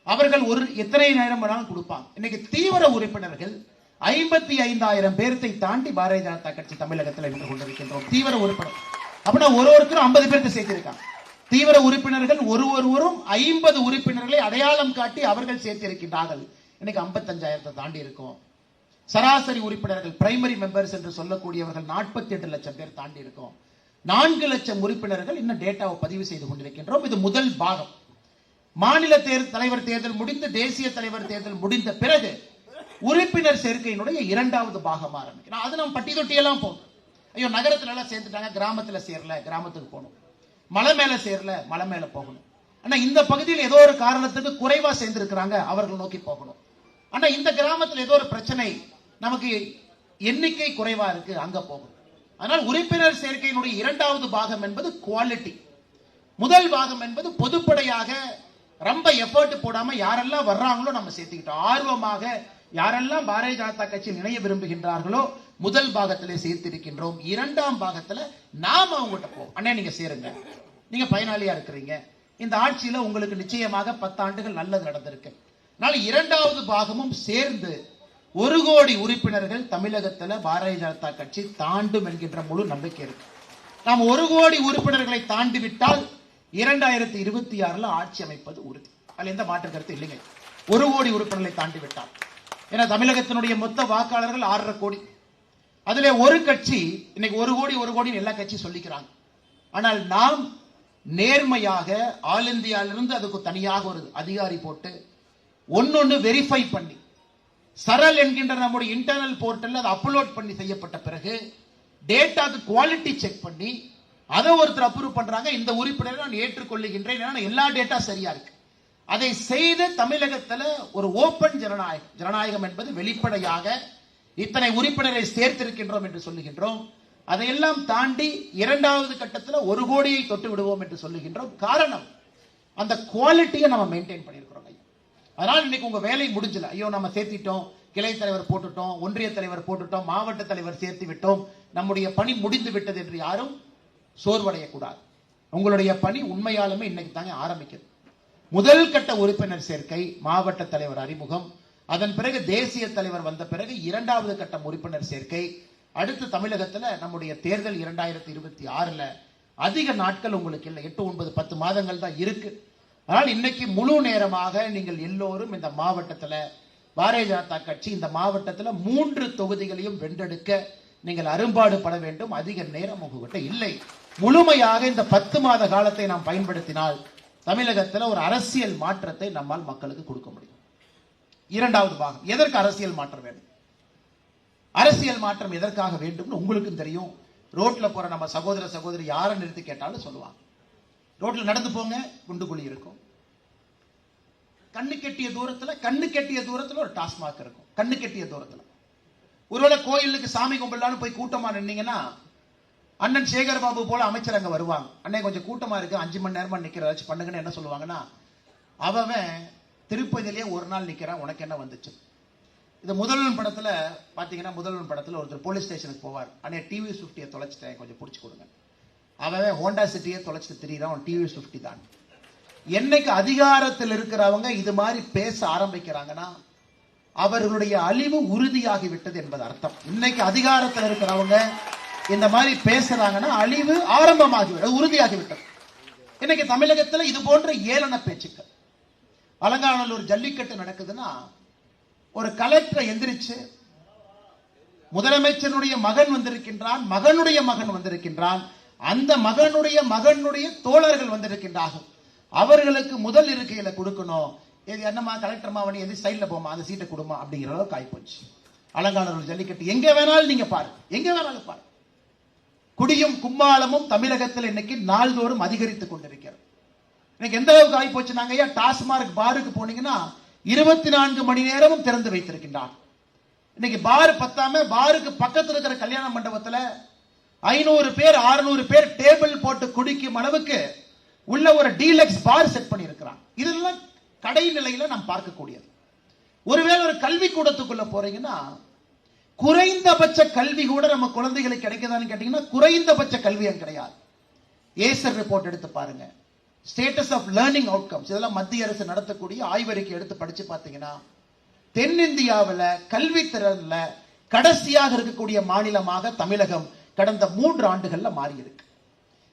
அவர்கள் எத்தனை நேரம் வேணாலும் கொடுப்பாங்க. இன்னைக்கு தீவிர உறுப்பினர்கள் 55,000 பேர்த்தை தாண்டி பாரதிய ஜனதா கட்சி தமிழகத்தில் நின்று கொண்டிருக்கின்றோம். தீவிர உறுப்பினர் அப்படின்னா ஒருவருக்கும் 50 பேருக்கு சேர்த்திருக்காங்க. தீவிர உறுப்பினர்கள் ஒருவரும் 50 உறுப்பினர்களை அடையாளம் காட்டி அவர்கள் சேர்த்திருக்கின்றார்கள். இன்னைக்கு 55,000 தாண்டி இருக்கும். சராசரி உறுப்பினர்கள் பிரைமரி மெம்பர்ஸ் என்று சொல்லக்கூடியவர்கள் 48 லட்சம் பேர் தாண்டி இருக்கும். 4 லட்சம் உறுப்பினர்கள் இன்னும் டேட்டாவை பதிவு செய்து கொண்டிருக்கின்றோம். இது முதல் பாகம். மாநில தலைவர் தேர்தல் முடிந்து தேசிய தலைவர் தேர்தல் முடிந்த பிறகு உறுப்பினர் சேர்க்கையினுடைய 2வது பாகம் ஆரம்பிக்கும். அது நம்ம பட்டி தொட்டியெல்லாம் போகும். ஐயோ நகரத்துல எல்லாம் சேர்த்துட்டாங்க, கிராமத்துல சேரல, கிராமத்துக்கு போகணும், மலை மேல சேரல, மலை மேல போகணும். ஆனா இந்த பகுதியில் ஏதோ ஒரு காரணத்துக்கு குறைவா சேர்ந்திருக்கிறாங்க, அவர்கள் நோக்கி போகணும். ஆனா இந்த கிராமத்தில் ஏதோ ஒரு பிரச்சனை, நமக்கு எண்ணிக்கை குறைவா இருக்கு, அங்க போகும். ஆனால் உறுப்பினர் சேர்க்கையினுடைய 2வது பாகம் என்பது குவாலிட்டி. முதல் பாகம் என்பது பொதுப்படையாக ரொம்ப எஃபர்ட் போடாம யாரெல்லாம் வர்றாங்களோ நம்ம சேர்த்துக்கிட்டோம். ஆர்வமாக யாரெல்லாம் பாரதிய ஜனதா கட்சியில் இணைய விரும்புகின்றார்களோ முதல் பாகத்திலே சேர்த்திருக்கின்றோம். 2ஆம் பாகத்துல நாம அவங்ககிட்ட போவோம். அண்ணே நீங்க சேருங்க, நீங்க பயனாளியா இருக்கிறீங்க, இந்த ஆட்சியில உங்களுக்கு நிச்சயமாக 10 ஆண்டுகள் நல்லது நடந்திருக்கு. அதனால 2வது பாகமும் சேர்ந்து 1 கோடி உறுப்பினர்கள் தமிழகத்துல பாரதிய ஜனதா கட்சி தாண்டும் என்கின்ற முழு நம்பிக்கை இருக்கு. நாம் 1 கோடி உறுப்பினர்களை தாண்டி விட்டால் 2026 ஆட்சி அமைப்பது உறுதி. அதுல எந்த மாற்று கருத்து இல்லைங்க. 1 கோடி உறுப்பினர்களை தாண்டி விட்டால், ஏன்னா தமிழகத்தினுடைய மொத்த வாக்காளர்கள் 6.5 கோடி. அதுல ஒரு கட்சி இன்னைக்கு 1 கோடி எல்லா கட்சி சொல்லிக்கிறாங்க. ஆனால் நாம் நேர்மையாக ஆல் இந்தியாவிலிருந்து அதுக்கு தனியாக ஒரு அதிகாரி போட்டு ஒன்னொன்னு வெரிஃபை பண்ணி சரல் என்கின்ற நம்முடைய இன்டர்னல் போர்ட்டல் அதை அப்லோட் பண்ணி செய்யப்பட்ட பிறகு டேட்டாக்கு குவாலிட்டி செக் பண்ணி அதை ஒருத்தர் அப்ரூவ் பண்றாங்க. இந்த உறுப்பினரை நான் ஏற்றுக்கொள்ளுகின்றேன், எல்லா டேட்டா சரியா இருக்கு. அதை செய்து தமிழகத்துல ஒரு ஓபன் ஜனநாயகம் என்பது வெளிப்படையாக இத்தனை உறுப்பினரை சேர்த்திருக்கின்றோம் என்று சொல்லுகின்றோம். அதையெல்லாம் தாண்டி 2வது கட்டத்தில் 1 கோடியை தொட்டு விடுவோம் என்று சொல்லுகின்றோம். காரணம் அந்த குவாலிட்டியை நம்ம மெயின்டைன் பண்ணியிருக்கிறோம். அதனால இன்னைக்கு உங்க வேலை முடிஞ்சல. ஐயோ நம்ம சேர்த்திட்டோம், கிளை தலைவர் போட்டுட்டோம், ஒன்றிய தலைவர் போட்டுட்டோம், மாவட்ட தலைவர் சேர்த்து விட்டோம், நம்முடைய பணி முடிந்து விட்டது என்று யாரும் சோர்வடையக்கூடாது. உங்களுடைய பணி உண்மையாலுமே இன்னைக்கு தாங்க ஆரம்பிக்குது. முதல் கட்ட உறுப்பினர் சேர்க்கை, மாவட்ட தலைவர் அறிமுகம், அதன் பிறகு தேசிய தலைவர் வந்த பிறகு 2வது கட்டம் உறுப்பினர் சேர்க்கை, அடுத்து தமிழகத்துல நம்முடைய தேர்தல் 2026ல அதிக நாட்கள் உங்களுக்கு இல்லை, 8, 9, 10 மாதங்கள் தான் இருக்கு. ஆனால் இன்னைக்கு முழு நேரமாக நீங்கள் எல்லோரும் இந்த மாவட்டத்துல பாரதிய ஜனதா கட்சி இந்த மாவட்டத்துல 3 தொகுதிகளையும் வென்றெடுக்க நீங்கள் அரும்பாடு பட வேண்டும். அதிக நேரம் உங்ககிட்ட இல்லை. முழுமையாக இந்த 10 மாத காலத்தை நாம் பயன்படுத்தினால் தமிழகத்துல ஒரு அரசியல் மாற்றத்தை நம்மால் மக்களுக்கு கொடுக்க முடியும். 2வது பாகம், எதற்கு அரசியல் மாற்றம் வேண்டும்? அரசியல் மாற்றம் எதற்காக வேண்டும் உங்களுக்கும் தெரியும். ரோட்ல போற நம்ம சகோதரி யாரை நிறுத்தி கேட்டாலும் சொல்லுவாங்க, ரோட்ல நடந்து போங்க, குண்டுகுழி இருக்கும். கண்ணு கெட்டிய தூரத்துல ஒரு டாஸ்மாக் இருக்கும். கண்ணு கெட்டிய தூரத்துல ஒருவேளை கோயிலுக்கு சாமி கும்பிடலான்னு போய் கூட்டமா நின்னீங்கன்னா அண்ணன் சேகர் பாபு போல அமைச்சர் அங்க வருவாங்க. அண்ணன் கொஞ்சம் கூட்டமா இருக்கு, 5 மணி நேரமா நிக்கிறதாச்சும் பண்ணுங்கன்னு என்ன சொல்லுவாங்கன்னா, அவன் திருப்பதியிலேயே ஒரு நாள் நிக்கிறான், உனக்கு என்ன வந்துச்சு? இது முதல்வன் படத்துல பாத்தீங்கன்னா, முதல்வன் படத்துல ஒருத்தர் போலீஸ் ஸ்டேஷனுக்கு போவார். அண்ணே டிவிஎஸ் 50 தொலைச்சிட்டேன், கொஞ்சம் பிடிச்சி கொடுங்க. அவன் ஹோண்டா சிட்டியே தொலைச்சிட்டு திரியிறான், டிவிஎஸ் 50 தான். என்னைக்கு அதிகாரத்தில் இருக்கிறவங்க இது மாதிரி பேச ஆரம்பிக்கிறாங்கன்னா அவர்களுடைய அழிவு உறுதியாகி விட்டது என்பது அர்த்தம். இன்னைக்கு அதிகாரத்தில் இருக்கிறவங்க இந்த மாதிரி பேசுறாங்கன்னா அழிவு ஆரம்பமாகிவிட்டது, உறுதியாகிவிட்டது. இன்னைக்கு தமிழகத்தில் இது போன்ற ஏளன பேச்சுக்கள், அலங்காநல்லூர் ஜல்லிக்கட்டு நடக்குதுன்னா ஒரு கலெக்டர் எந்திரிச்சு முதலமைச்சருடைய மகன் வந்திருக்கின்றான், மகனுடைய மகன் வந்திருக்கின்றான், அந்த மகனுடைய தோழர்கள் வந்திருக்கின்றார்கள், அவர்களுக்கு முதல் இருக்கையில கொடுக்கணும். என்னமா கலெக்டர்மா வண்டி எது சைட்ல போமா, அந்த சீட்டை கொடுமா அப்படிங்கிற அளவுக்கு ஆயிப்போச்சு. அலங்காநல்லூர் ஜல்லிக்கட்டு எங்க வேணாலும் நீங்க பாருங்க, எங்க வேணாலும் பாருங்க. குடியும் கும்மாளமும் தமிழகத்தில் இன்னைக்கு நாள்தோறும் அதிகரித்துக் கொண்டிருக்கிறது. இன்னைக்கு எந்த அளவுக்கு ஆகி போச்சு, நாங்க ஐயா டாஸ்மார்க் பாருக்கு போனீங்கன்னா 24 மணி நேரமும் திறந்து வைத்திருக்கின்றார். இன்னைக்கு பார் பத்தாம பாருக்கு பக்கத்தில் இருக்கிற கல்யாண மண்டபத்தில் 500 பேர் 600 பேர் டேபிள் போட்டு குடிக்கும் அளவுக்கு உள்ள ஒரு டீலக்ஸ் பார் செட் பண்ணி இருக்கிறான். இதெல்லாம் கடை நிலையில நாம் பார்க்கக்கூடியது. ஒருவேளை ஒரு கல்வி கூடத்துக்குள்ள போறீங்கன்னா குறைந்தபட்ச கல்வி கூட நம்ம குழந்தைகளுக்கு கிடைக்குதான்னு கேட்டீங்கன்னா குறைந்தபட்ச கல்வி அங்க கிடையாது. ஏசர் ரிப்போர்ட் எடுத்து பாருங்க, ஸ்டேட்டஸ் ஆஃப் லேர்னிங் அவுட்கம்ஸ், இதெல்லாம் மத்திய அரசு நடத்தக்கூடிய ஆய்வறிக்கை எடுத்து படிச்சு பார்த்தீங்கன்னா தென்னிந்தியாவில் கல்வி திறன்ல கடைசியாக இருக்கக்கூடிய மாநிலமாக தமிழகம் கடந்த 3 ஆண்டுகள்ல மாறி இருக்கு.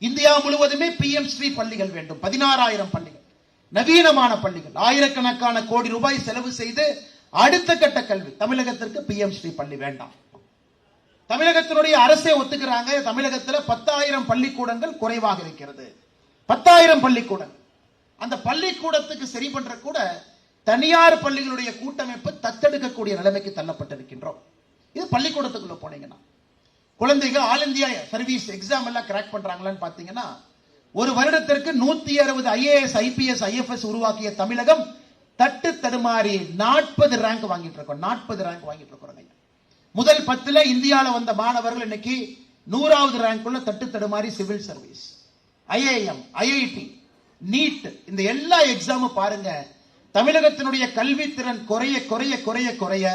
இந்தியா முழுவதுமே PM ஸ்ரீ பள்ளிகள் வேண்டும், 16,000 பள்ளிகள், நவீனமான பள்ளிகள், ஆயிரக்கணக்கான கோடி ரூபாய் செலவு செய்து அடுத்த கட்ட கல்வி. தமிழகத்திற்கு PM ஸ்ரீ பள்ளி வேண்டாம். தமிழகத்தினுடைய அரசே ஒத்துக்கிறாங்க, தமிழகத்தில் 10,000 பள்ளிக்கூடங்கள் குறைவாக இருக்கிறது. 10,000 பள்ளிக்கூடங்கள். அந்த பள்ளிக்கூடத்துக்கு சரி பண்ற கூட தனியார் பள்ளிகளுடைய கூட்டமைப்பு தத்தெடுக்கக்கூடிய நிலைமைக்கு தள்ளப்பட்டிருக்கின்றோம். இது பள்ளிக்கூடத்துக்குள்ள போனீங்கன்னா குழந்தைகள் ஆல் இந்தியா சர்வீஸ் எக்ஸாம் எல்லாம் கிராக் பண்றாங்களான்னு பாத்தீங்கன்னா ஒரு வருடத்திற்கு 160 IAS IPS IFS உருவாக்கிய தமிழகம் தட்டு தடுமாறி 40 ரேங்க் வாங்கிட்டு இருக்கோம். 40 ரேங்க் வாங்கிட்டு இருக்கோம். முதல் 10ல இந்தியாவில் வந்த மாணவர்கள் இன்னைக்கு 100வது ரேங்க்குள்ள தட்டு தடுமாறி civil service, IIM, IIT, NEET, இந்த எல்லா எக்ஸாமும் பாருங்க. தமிழகத்தினுடைய கல்வி திறன் குறைய குறைய குறைய குறைய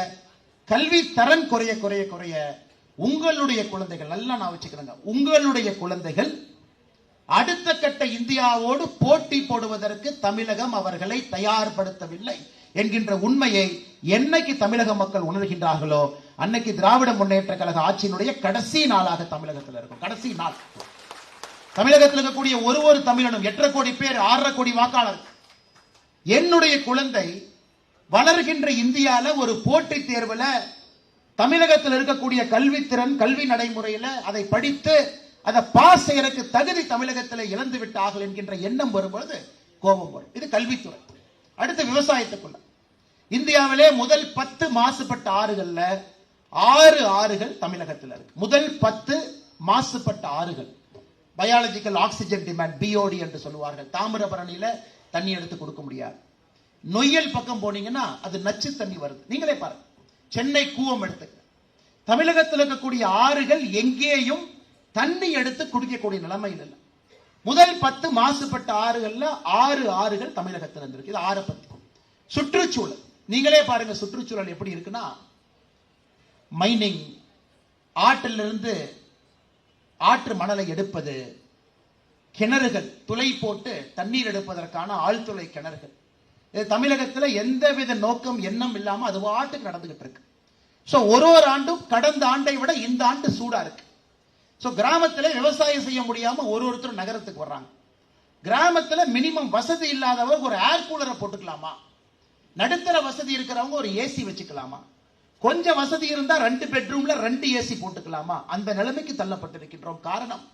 கல்வி தரன் குறைய குறைய குறைய உங்களுடைய குழந்தைகள், நல்லா நான் வச்சுக்கிறேங்க, உங்களுடைய குழந்தைகள் அடுத்த கட்ட இந்தியாவோடு போட்டி போடுவதற்கு தமிழகம் அவர்களை தயார்படுத்தவில்லை என்கின்ற உண்மையை என்னைக்கு தமிழக மக்கள் உணர்கின்றார்களோ அன்னைக்கு திராவிட முன்னேற்ற கழக ஆட்சியினுடைய கடைசி நாளாக தமிழகத்தில் இருக்கும். கடைசி நாள். தமிழகத்தில் இருக்கக்கூடிய ஒரு தமிழனும் 8.5 கோடி பேர், 6.5 கோடி வாக்காளர். என்னுடைய குழந்தை வளர்கின்ற இந்தியால ஒரு போட்டி தேர்வுல தமிழகத்தில் இருக்கக்கூடிய கல்வி திறன், கல்வி நடைமுறையில அதை படித்து அதை பாஸ் செய்யறதுக்கு தகுதி தமிழகத்தில் இழந்து விட்டார்கள் என்கின்ற எண்ணம் வரும்பொழுது கோபம் வரும். இது கல்வித்துறை. அடுத்து விவசாயத்துக்குள்ள இந்தியாவிலே முதல் 10 மாசுபட்ட ஆறுகள்ல 6 ஆறுகள் தமிழகத்தில் இருக்கு. முதல் 10 மாசுபட்ட ஆறுகள். பயாலஜிக்கல் ஆக்சிஜன் டிமாண்ட், BOD என்று சொல்லுவார்கள். தாமிரபரணியில தண்ணி எடுத்து கொடுக்க முடியாது. நொய்யல் பக்கம் போனீங்கன்னா அது நச்சு தண்ணி வருது. நீங்களே பாருங்க. சென்னை கூவம் எடுத்து தமிழகத்தில் இருக்கக்கூடிய ஆறுகள் எங்கேயும் தண்ணி எடுத்து குடிக்கக்கூடிய நிலைமையில் இல்லை. முதல் 10 மாசுபட்ட ஆறுகள்ல 6 ஆறுகள் தமிழகத்தில் இருந்திருக்கு. இது 6 பத்தி. சுற்றுச்சூழல் நீங்களே பாருங்க. சுற்றுச்சூழல் எப்படி இருக்குன்னா மைனிங், ஆற்றிலிருந்து ஆற்று மணலை எடுப்பது, கிணறுகள் துளை போட்டு தண்ணீர் எடுப்பதற்கான ஆழ்துளை கிணறுகள். இது தமிழகத்தில் எந்தவித நோக்கம் எண்ணம் இல்லாம அது ஆட்டுக்கு நடந்துகிட்டு இருக்கு. சோ ஒரு ஆண்டும் கடந்த ஆண்டை விட இந்த ஆண்டு சூடா இருக்கு. சோ கிராமத்தில் விவசாயம் செய்ய முடியாம ஒருத்தரும் நகரத்துக்கு வர்றாங்க. கிராமத்தில் மினிமம் வசதி இல்லாதவங்க ஒரு ஏர் கூலரை போட்டுக்கலாமா, நடுத்தர வசதி இருக்கிறவங்க ஒரு ஏசி வச்சுக்கலாமா, கொஞ்சம் வசதி இருந்தா 2 பெட்ரூம்ல 2 ஏசி போட்டுக்கலாமா, அந்த நிலைமைக்கு தள்ளப்பட்டிருக்கின்றோம். காரணம்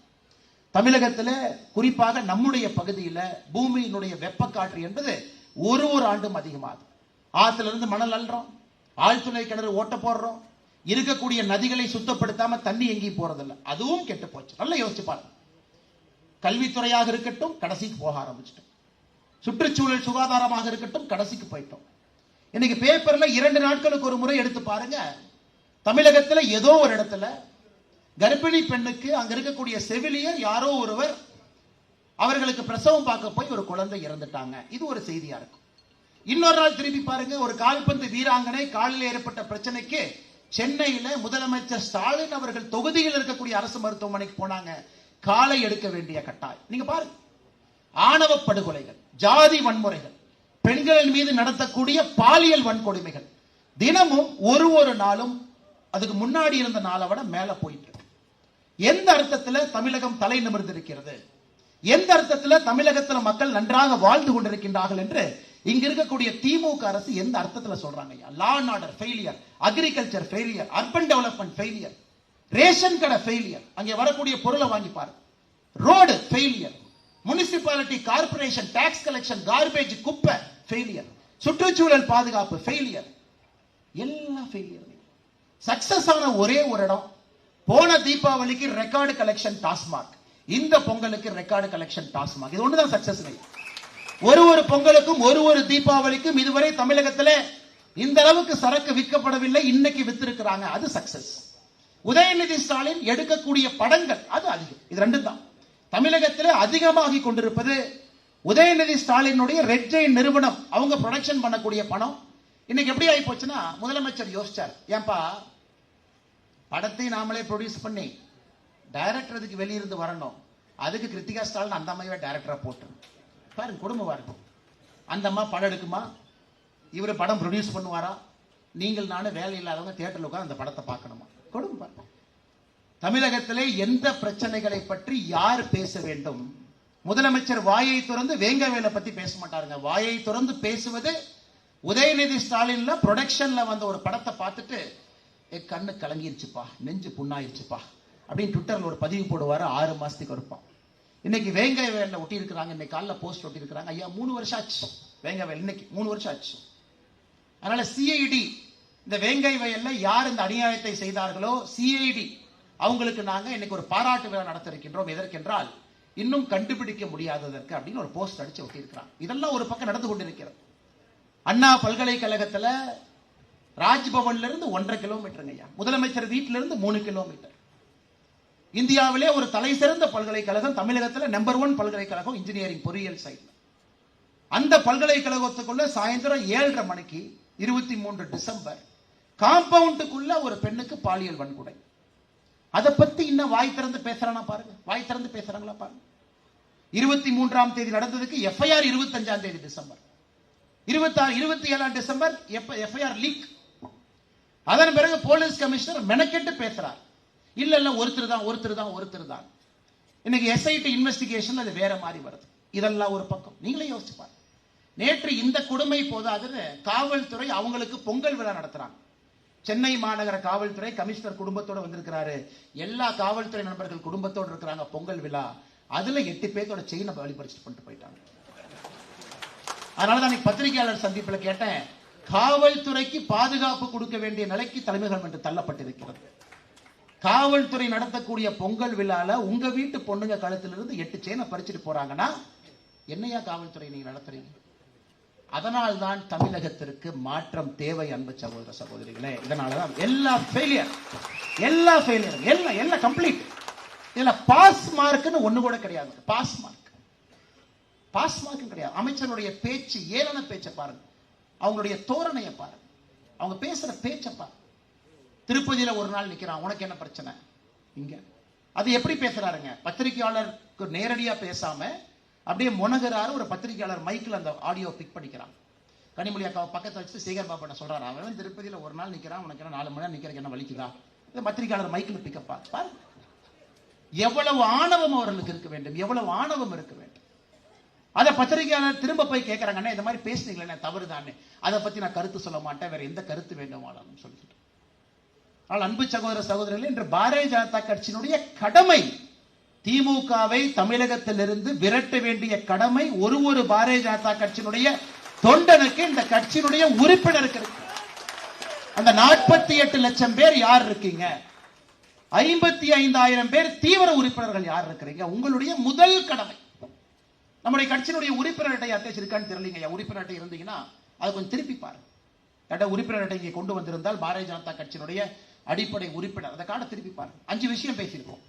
தமிழகத்தில் குறிப்பாக நம்முடைய பகுதியில் பூமியினுடைய வெப்பக்காற்று என்பது ஒரு ஆண்டும் அதிகமாகுது. ஆத்துல இருந்து மணல் அள்ளுறோம், ஆழ்துளை கிணறு ஓட்ட போடுறோம், இருக்கக்கூடிய நதிகளை சுத்தப்படுத்தாம தண்ணி எங்கேயும் போறதில்லை. அதுவும் கெட்டு போச்சு. நல்லா யோசிச்சு பாருங்க. கல்வித்துறையாக இருக்கட்டும் கடைசிக்கு போக ஆரம்பிச்சிட்டோம். சுற்றுச்சூழல் சுகாதாரமாக இருக்கட்டும் கடைசிக்கு போயிட்டோம். இன்னைக்கு பேப்பர்ல 2 நாட்களுக்கு ஒரு முறை எடுத்து பாருங்க. தமிழகத்தில் ஏதோ ஒரு இடத்துல கர்ப்பிணி பெண்ணுக்கு அங்க இருக்கக்கூடிய செவிலியர் யாரோ ஒருவர் அவர்களுக்கு பிரசவம் பார்க்க போய் ஒரு குழந்தை இறந்துட்டாங்க. இது ஒரு செய்தியா இருக்கும். இன்னொரு நாள் திரும்பி பாருங்க, ஒரு கால்பந்து வீராங்கனை காலில் ஏற்பட்ட பிரச்சனைக்கு சென்னையில முதலமைச்சர் ஸ்டாலின் அவர்கள் தொகுதியில் இருக்கக்கூடிய அரசு மருத்துவமனைக்கு போனாங்க. காலை எடுக்க வேண்டிய கட்டாயம். நீங்க பாருங்க. ஆணவ படுகொலைகள், ஜாதி வன்முறைகள், பெண்களின் மீது நடத்தக்கூடிய பாலியல் வன்கொடுமைகள் தினமும் ஒரு நாளும் அதுக்கு முன்னாடி இருந்த நாளை விட மேல போயிட்டு இருக்கு. எந்த அர்த்தத்தில் தமிழகம் தலை நிமிர்ந்திருக்கிறது, எந்த அர்த்தத்தில் தமிழகத்தில் மக்கள் நன்றாக வாழ்ந்து கொண்டிருக்கின்றார்கள் என்று இங்க இருக்கக்கூடிய திமுக அரசு எந்த அர்த்தத்துல சொல்றாங்க ஐயா? Law and order failure, agriculture failure, urban development failure, ration கடை ஃபெயிலியர், அங்கே வரக்கூடிய பொருளை வாங்கி பாருங்க, road failure, municipality corporation tax collection garbage குப்பை ஃபெயிலியர், சுற்றுச்சூழல் பாதுகாப்பு ஃபெயிலியர், எல்லாம் ஃபெயிலியர். சக்சஸ் ஆன ஒரே ஒரு இடம், போன தீபாவளிக்கு ரெக்கார்டு கலெக்ஷன் டாஸ்மாக், இந்த பொங்கலுக்கு ரெக்கார்டு கலெக்ஷன் டாஸ்மாக். இது ஒண்ணுதான் சக்சஸ். ஒரு பொங்கலுக்கும் ஒரு தீபாவளிக்கும் இதுவரை தமிழகத்தில் இந்த அளவுக்கு சரக்கு விற்கப்படவில்லை, இன்னைக்கு வித்திருக்கிறாங்க, அது சக்சஸ். உதயநிதி ஸ்டாலின் எடுக்கக்கூடிய படங்கள் அது அதிகம். இது ரெண்டு தான் தமிழகத்தில் அதிகமாகி கொண்டிருப்பது. உதயநிதி ஸ்டாலினுடைய ரெட் ஜெயின் நிறுவனம் அவங்க ப்ரொடக்ஷன் பண்ணக்கூடிய பணம் இன்னைக்கு எப்படி ஆகி போச்சுன்னா, முதலமைச்சர் யோசிச்சார், ஏன்பா படத்தை நாமளே ப்ரொடியூஸ் பண்ணி டைரக்டர் அதுக்கு வெளியிருந்து வரணும், அதுக்கு கிருத்திகா ஸ்டாலின் அந்த அம்மாவே டைரக்டரா போட்டு பாருங்க, குடும்பமா இருக்கும். அந்த அம்மா படம் எடுக்குமா, இவரு படம் ப்ரொடியூஸ் பண்ணுவாரா, நீங்கள் நானும் வேலை இல்லாதவங்க தியேட்டர்ல உட்கார்ந்து அந்த படத்தை பார்க்கணுமா, குடும்பம் பாருங்க. தமிழகத்திலே எந்த பிரச்சனைகளை பற்றி யார் பேச வேண்டும்? முதலமைச்சர் வாயை திறந்து வேங்கவேலை பத்தி பேச மாட்டாருங்க. வாயை திறந்து பேசுவது உதயநிதி ஸ்டாலின்ல ப்ரொடக்ஷன்ல வந்த ஒரு படத்தை பார்த்துட்டு கண்ணு கலங்கிருச்சுப்பா, நெஞ்சு புண்ணாயிருச்சுப்பா அப்படின்னு ட்விட்டர்ல ஒரு பதிவு போடுவாரு, 6 மாசத்துக்கு இருப்பான். இன்னைக்கு வேங்கவேல ஒட்டி இருக்கிறாங்க, இன்னைக்கு காலைல போஸ்ட் ஒட்டி இருக்கிறாங்க, ஐயா 3 வருஷம் ஆச்சு வேங்கவேல், இன்னைக்கு 3 வருஷம் ஆச்சு. அதனால சிஐடி இந்த வேங்கை வயல்ல யார் இந்த அநியாயத்தை செய்தார்களோ சிஐடி அவங்களுக்கு நாங்க இன்னைக்கு ஒரு பாராட்டு விழா நடத்த இருக்கின்றோம். எதற்கென்றால் இன்னும் கண்டுபிடிக்க முடியாததற்கு அப்படின்னு ஒரு போஸ்ட் அடிச்சு ஒட்டி இருக்கிறாங்க. இதெல்லாம் ஒரு பக்கம் நடந்து கொண்டிருக்கிறது. அண்ணா பல்கலைக்கழகத்துல ராஜ்பவன்ல இருந்து 1.5 கிலோமீட்டருங்க ஐயா, முதலமைச்சர் வீட்டில இருந்து 3 கிலோமீட்டர். இந்தியாவிலே ஒரு தலை சிறந்த பல்கலைக்கழகம், தமிழகத்தில் நம்பர் 1 பல்கலைக்கழகம் இன்ஜினியரிங் பொறியியல் சைட்ல. அந்த பல்கலைக்கழகத்துக்குள்ள சாயந்தரம் 7:30 மணிக்கு 23 டிசம்பர் காம்பவுண்டுக்குள்ள ஒரு பெண்ணுக்கு பாலியல் வன்கொடை. அதை பத்தி இன்னும் வாய் திறந்து பேசுறானா பாருங்க, வாய் திறந்து பேசுறாங்களா பாருங்க. 23ஆம் தேதி நடந்ததுக்கு எஃப்ஐஆர் 25ஆம் தேதி டிசம்பர், 26 27ஆம் டிசம்பர் எஃப்ஐஆர் லீக். அதன் பிறகு போலீஸ் கமிஷனர் மெனக்கெட்டு பேசுறார், இல்ல ஒருத்தர் தான். இன்னைக்கு எஸ்ஐடி இன்வெஸ்டிகேஷன் அது வேற மாதிரி வருது. இதெல்லாம் ஒரு பக்கம், நீங்களே யோசிச்சு பாருங்க. நேற்று இந்த கொடுமை போதாதுன்னு காவல்துறை அவங்களுக்கு பொங்கல் விழா நடத்துறாங்க. சென்னை மாநகர காவல்துறை கமிஷனர் குடும்பத்தோட வந்திருக்கிறாரு, எல்லா காவல்துறை நண்பர்கள் குடும்பத்தோடு இருக்கிறாங்க பொங்கல் விழா. அதுல 8 பேரோட செயினை வழிபறிச்சுட்டு பண்ணிட்டு போயிட்டாங்க. அதனாலதான் பத்திரிகையாளர் சந்திப்பில் கேட்டேன், காவல்துறைக்கு பாதுகாப்பு கொடுக்க வேண்டிய நிலைக்கு தலைமைகள் என்று தள்ளப்பட்டிருக்கிறது. காவல்துறை நடத்தக்கூடிய பொங்கல் விழால உங்க வீட்டு பொண்ணுங்க கழுத்திலிருந்து 8 செயினை பறிச்சுட்டு போறாங்கன்னா என்னையா காவல்துறை நீங்க நடத்துறீங்க? அதனால்தான் தமிழகத்திற்கு மாற்றம் தேவை அன்பு சகோதர சகோதரிகளே. இதனாலதான் எல்லா ஃபெயிலியர் எல்லாம் கம்ப்ளீட். இதுல பாஸ் மார்க்னு ஒண்ணு கூட கிடையாது. பாஸ் மார்க் கிடையாது. அமைச்சருடைய பேச்சு, ஏளன பேச்சை பாருங்க, அவங்களுடைய தோரணையை பாருங்க, அவங்க பேசுற பேச்சை பாருங்க. திருப்பதியில ஒரு நாள் நிக்கிறான், உனக்கு என்ன பிரச்சனை இங்க? அது எப்படி பேசுறாருங்க? பத்திரிகையாளருக்கு நேரடியா பேசாம அப்படியே முனகிறாரு. ஒரு பத்திரிகையாளர் மைக்கில் அந்த ஆடியோ பிக் பண்ணிக்கிறான். கனிமொழி அக்காவை பக்கத்தை வச்சு சேகர் பாபா சொல்றாரு, அவன் திருப்பதியில ஒரு நாள் நிக்கிறான், உனக்கு என்ன 4 மணி நேரம் நிக்கிறதுக்கு என்ன வலிக்குதா? பத்திரிகையாளர் மைக்கில் பிக்கப் பாரு. எவ்வளவு ஆணவம் அவர்களுக்கு இருக்க வேண்டும், எவ்வளவு ஆணவம் இருக்க வேண்டும். அதை பத்திரிகையாளர் திரும்ப போய் கேட்கறாங்க, இந்த மாதிரி பேசுனீங்களே தவறுதானே, அதை பத்தி நான் கருத்து சொல்ல மாட்டேன், வேற எந்த கருத்து வேண்டுமானாலும் சொல்லிட்டு. ஆனால் அன்பு சகோதர சகோதரர்களே, இன்று பாரதிய ஜனதா கட்சியினுடைய கடமை திமுகவை தமிழகத்திலிருந்து விரட்ட வேண்டிய கடமை ஒரு பாரதிய ஜனதா கட்சியினுடைய தொண்டனுக்கு, இந்த கட்சியினுடைய உறுப்பினருக்கு இருக்கு. அந்த 48 லட்சம் பேர் யார் இருக்கீங்க? 55,000 பேர் தீவிர உறுப்பினர்கள் யார் இருக்கிறீங்க? உங்களுடைய முதல் கடமை. நம்முடைய கட்சியினுடைய உறுப்பினர் அட்டை அட்டை இருக்கான்னு தெரியலீங்க. உறுப்பினர் அட்டை இருந்தீங்கன்னா அதை கொஞ்சம் திருப்பி பாருங்க. உறுப்பினர் அட்டை இங்கே கொண்டு வந்திருந்தால் பாரதிய ஜனதா கட்சியினுடைய அடிப்படை உறுப்பினர், அதை காட்ட திருப்பி பாருங்க. 5 விஷயம் பேசியிருக்கோம்.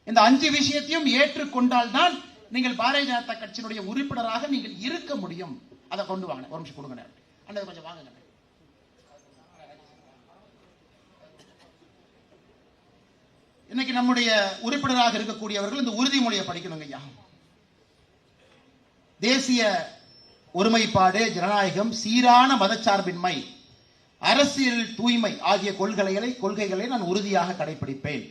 இந்த 5 விஷயத்தையும் ஏற்றுக்கொண்டால் தான் நீங்கள் பாரதிய ஜனதா கட்சியினுடைய உறுப்பினராக நீங்கள் இருக்க முடியும். அதை கொண்டு வாங்க. ஒரு நிமிஷம் கொடுங்க, அண்ணா கொஞ்சம் வாங்க. இன்னைக்கு நம்முடைய உறுப்பினராக இருக்கக்கூடியவர்கள் இந்த உறுதிமொழியை படிக்கணுங்க ஐயா. தேசிய ஒருமைப்பாடு, ஜனநாயகம், சீரான மதச்சார்பின்மை, அரசியல் தூய்மை ஆகிய கொள்கைகளை நான் உறுதியாக கடைபிடிப்பேன்.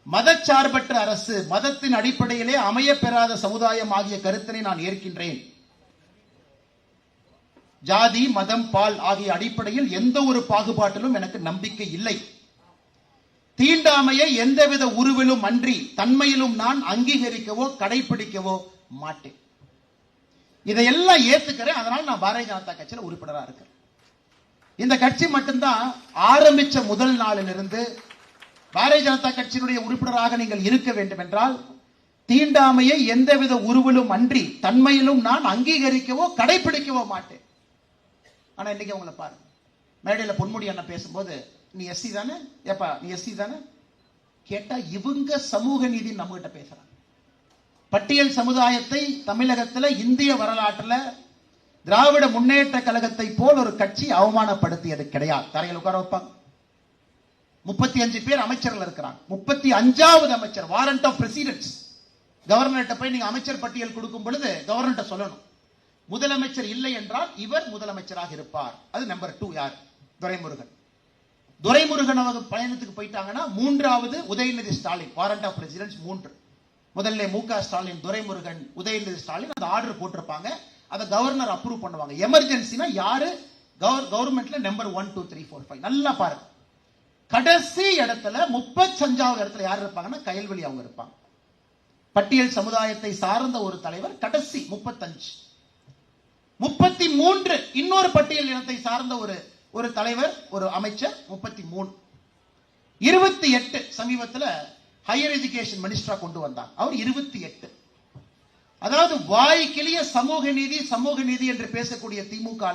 மதச்சார்பற்ற அரசு, மதத்தின் அடிப்படையிலே அமைய பெறாத சமுதாயம் ஆகிய கருத்தினை நான் ஏற்கின்றேன். ஜாதி, மதம், பால் ஆகிய அடிப்படையில் எந்த ஒரு பாகுபாட்டிலும் எனக்கு நம்பிக்கை இல்லை. தீண்டாமையை எந்தவித உருவிலும் அன்றி தன்மையிலும் நான் அங்கீகரிக்கவோ கடைபிடிக்கவோ மாட்டேன். இதையெல்லாம் ஏத்துக்கிறேன். அதனால நான் பாரதிய ஜனதா கட்சியில உறுப்பினரா இருக்கிறேன். இந்த கட்சி மட்டும்தான் ஆரம்பிச்ச முதல் நாளிலிருந்து பாரதிய ஜனதா கட்சியினுடைய உறுப்பினராக நீங்கள் இருக்க வேண்டும் என்றால் தீண்டாமையை எந்தவித உருவிலும் அன்றி தன்மையிலும் நான் அங்கீகரிக்கவோ கடைபிடிக்கவோ மாட்டேன். ஆனா இன்னைக்கு உங்களை பாருங்க, மேடையில பொன்முடி அண்ணன் பேசும்போது நீ எஸ்சி தானே, ஏப்பா நீ எஸ்சி தானே கேட்டா இவங்க சமூக நீதி நம்ம கிட்ட பேசுறாங்க. பட்டியல் சமுதாயத்தை தமிழகத்துல இந்திய வரலாற்றுல திராவிட முன்னேற்ற கழகத்தை போல் ஒரு கட்சி அவமானப்படுத்தியது கிடையாது. தரையில் உட்கார வைப்பாங்க. 35 பேர் அமைச்சர்கள் இருக்கிறாங்க. 35வது அமைச்சர் வாரண்ட் ஆஃப் பிரசிடென்ட்ஸ். கவர்னர்கிட்ட போய் நீங்க அமைச்சர் பட்டியல் கொடுக்கும் பொழுது கவர்னர்கிட்ட சொல்லணும், முதலமைச்சர் இல்லை என்றால் இவர் முதலமைச்சராக இருப்பார். அது நம்பர் 2 யார்? துரைமுருகன். துரைமுருகன் அவங்க பயணத்துக்கு போயிட்டாங்கன்னா 3வது Udhayanidhi Stalin. Warrant of presidents 3. முதல்ல மு.க. ஸ்டாலின், துரைமுருகன், உதயநிதி ஸ்டாலின் அந்த ஆர்டர் போட்டிருப்பாங்க. அதை கவர்னர் அப்ரூவ் பண்ணுவாங்க. எமர்ஜென்சினா யாரு கவர்மெண்ட்ல நம்பர் 1 2 3 4 5 நல்லா பாருங்க. கடைசி இடத்துல 35வது இடத்துல யார் இருப்பாங்கன்னா கயல்வெளி அவங்க இருப்பாங்க. பட்டியல் சமுதாயத்தை சார்ந்த ஒரு தலைவர் கடைசி 35. 33 இன்னொரு பட்டியல் இனத்தை சார்ந்த ஒரு தலைவர், ஒரு அமைச்சர் 33. 28 சமீபத்தில் ஹையர் எஜுகேஷன் மினிஸ்டரா கொண்டு வந்தார். அவர் 28. அதாவது வாய்க்கிளிய சமூக நீதி என்று பேசக்கூடிய திமுக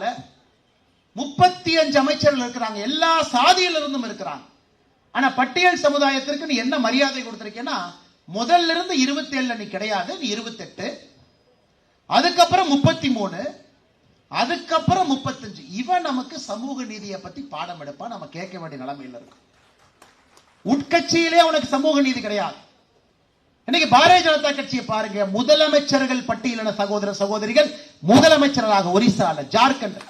35 அமைச்சர்கள் இருக்கிறாங்க. எல்லா சாதியிலிருந்தும் இருக்கிறாங்க. ஆனா பட்டியல் சமுதாயத்திற்கு நீ என்ன மரியாதை கொடுத்திருக்கேன்னா முதல்ல இருந்து 27 நீ கிடையாது, நீ 28, அதுக்கப்புறம் 33, அதுக்கப்புறம் 35. இவன் நமக்கு சமூக நீதியை பத்தி பாடம் எடுப்பா. நம்ம கேட்க வேண்டிய நிலைமையில் இருக்கு. உட்கட்சியிலே அவனுக்கு சமூக நீதி கிடையாது. இன்னைக்கு பாரதிய ஜனதா கட்சியை பாருங்க, முதலமைச்சர்கள் பட்டியலின சகோதர சகோதரிகள் முதலமைச்சராக ஒரிசால, ஜார்க்கண்ட்.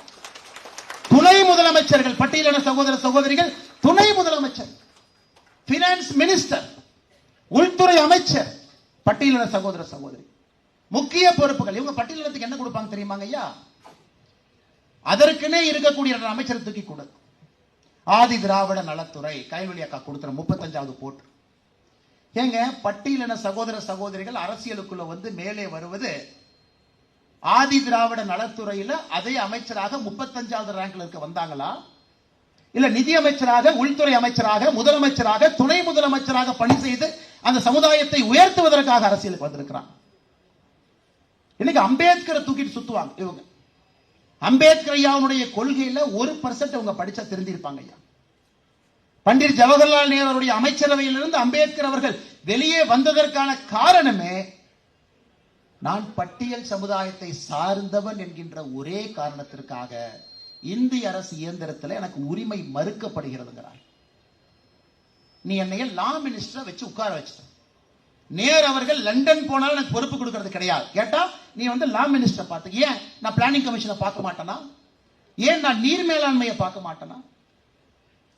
துணை முதலமைச்சர்கள் பட்டியலின சகோதர சகோதரிகள் துணை முதலமைச்சர், பினான்ஸ் மினிஸ்டர், உள்துறை அமைச்சர் பட்டியலின சகோதர சகோதரி. முக்கிய பொறுப்புகள் இவங்க பட்டியலினத்துக்கு என்ன கொடுப்பாங்க தெரியுமாங்க ஐயா? அதற்குனே இருக்கக்கூடிய அமைச்சர் தூக்கி கொடு. ஆதி திராவிட நலத்துறை கைவெளி அக்கா கொடுத்துற 35வது போட்டு. ஏங்க பட்டியலின சகோதர சகோதரிகள் அரசியலுக்குள்ள வந்து மேலே வருவது ஆதி திராவிட நலத்துறையில அதே அமைச்சராக 35வது ரேங்க்ல இருக்க வந்தாங்களா, இல்ல நிதி அமைச்சராக, உள்துறை அமைச்சராக, முதலமைச்சராக, துணை முதலமைச்சராக பணி செய்து அந்த சமுதாயத்தை உயர்த்துவதற்காக அரசியலுக்கு வந்திருக்கிறாங்க. இன்னைக்கு அம்பேத்கரை தூக்கிட்டு சுத்துவாங்க இவங்க. அம்பேத்கர் ஐயாவுடைய கொள்கையில 1% அவங்க படிச்சா தெரிஞ்சிருப்பாங்க ஐயா. பண்டிட் ஜவஹர்லால் நேருடைய அமைச்சரவையிலிருந்து அம்பேத்கர் அவர்கள் வெளியே வந்ததற்கான காரணமே நான் பட்டியல் சமுதாயத்தை சார்ந்தவன் என்கின்ற ஒரே காரணத்திற்காக இந்திய அரசு இயந்திரத்தில் எனக்கு உரிமை மறுக்கப்படுகிறதுங்கிறார். நீ என்னைய லா மினிஸ்டரை வச்சு உட்கார வச்சுட்ட. நேரு அவர்கள் லண்டன் போனாலும் எனக்கு பொறுப்பு கொடுக்கிறது கிடையாது. கேட்டா நீ வந்து லா மினிஸ்டரை பார்த்து, ஏன் நான் பிளானிங் கமிஷனை பார்க்க மாட்டேனா, ஏன் நான் நீர் மேலாண்மையை பார்க்க மாட்டேனா?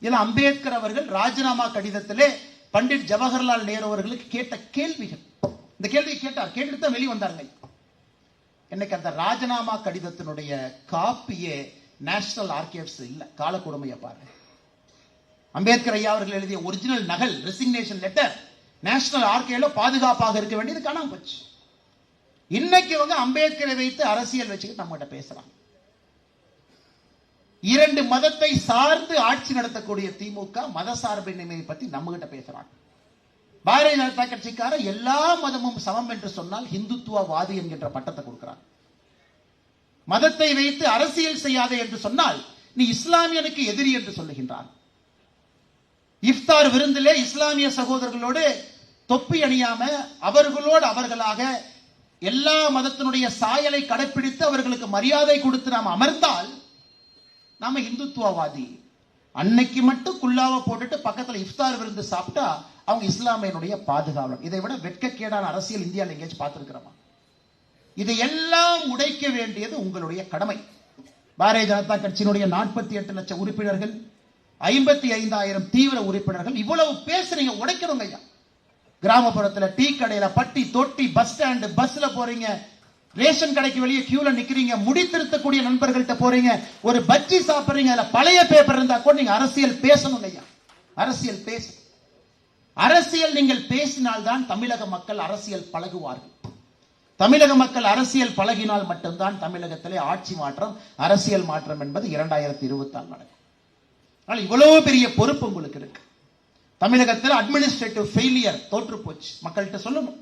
இல்ல அம்பேத்கர் அவர்கள் ராஜினாமா கடிதத்திலே பண்டிட் ஜவஹர்லால் நேரு அவர்களுக்கு கேட்ட கேள்விகள், இந்த கேள்வியை கேட்டார், கேட்டுட்டு தான் வெளியே வந்தாருங்க. இன்னைக்கு அந்த ராஜினாமா கடிதத்தினுடைய காப்பியே நேஷனல் ஆர்கைவ்ஸ் இல்ல. கால கொடுமையை பாருங்க. அம்பேத்கர் ஐயா அவர்கள் எழுதிய ஒரிஜினல் நகல் ரெசிக்னேஷன் லெட்டர் நேஷனல் ஆர்கைவ்ல பாதுகாப்பாக இருக்க வேண்டியது காணாம போச்சு. இன்னைக்கு இவங்க அம்பேத்கரை வைத்து அரசியல் வச்சுக்கிட்டு நம்ம கிட்ட பேசுறாங்க. 2 மதத்தை சார்ந்து ஆட்சி நடத்தக்கூடிய திமுக மத சார்பின்மையை பத்தி நம்ம கிட்ட பேசுறாங்க. பாரதிய ஜனதா கட்சிக்கார எல்லா மதமும் சமம் என்று சொன்னால் ஹிந்துத்துவவாதி என்கின்ற பட்டத்தை கொடுக்கிறாங்க. மதத்தை வைத்து அரசியல் செய்யாதே என்று சொன்னால் நீ இஸ்லாமியனுக்கு எதிரி என்று சொல்லுகின்றான். இஃப்தார் விருந்திலே இஸ்லாமிய சகோதரர்களோடு தொப்பி அணியாம அவர்களோடு அவர்களாக எல்லா மதத்தினுடைய சாயலை கடைப்பிடித்து அவர்களுக்கு மரியாதை கொடுத்து நாம் அமர்ந்தால் நாம இந்துத்துவவாதி. அன்னைக்கு மட்டும் குல்லாவை போட்டுட்டு பக்கத்துல இஃப்தார் விருந்து சாப்பிட்டா அவங்க இஸ்லாமியனுடைய பாதுகாவலர். இதை விட வெட்கக்கேடான அரசியல் இந்தியாவில் எங்கேயாச்சும் பார்த்திருக்கிறோமா? இதையெல்லாம் உடைக்க வேண்டியது உங்களுடைய கடமை. பாரதிய ஜனதா கட்சியினுடைய 48 லட்சம் உறுப்பினர்கள், 55,000 தீவிர உறுப்பினர்கள், இவ்வளவு பேசுறீங்க, உடைக்கணுங்க ஐயா. கிராமப்புறத்துல டீ கடையில, பட்டி தொட்டி, பஸ் ஸ்டாண்டு, பஸ்ல போறீங்க, ரேஷன் கடைக்கு வெளியே கியூல நிக்கிறீங்க, முடி திருத்தக்கூடிய நண்பர்கள்ட்ட போறீங்க, ஒரு பஜ்ஜி சாப்பிடுறீங்க, அதுல பழைய பேப்பர் இருந்தா கூட நீங்க அரசியல் பேசணும் ஐயா. அரசியல் பேச அரசியல் நீங்கள் பேசினால்தான் தமிழக மக்கள் அரசியல் பழகுவார்கள். தமிழக மக்கள் அரசியல் பழகினால் மட்டும்தான் தமிழகத்திலே ஆட்சி மாற்றம், அரசியல் மாற்றம் என்பது 2026 நடக்கும். இவ்வளவு பெரிய பொறுப்பு உங்களுக்கு இருக்கு. தமிழகத்தில் அட்மினிஸ்ட்ரேட்டிவ் ஃபெயிலியர் தோற்று போச்சு. மக்கள்கிட்ட சொல்லணும்.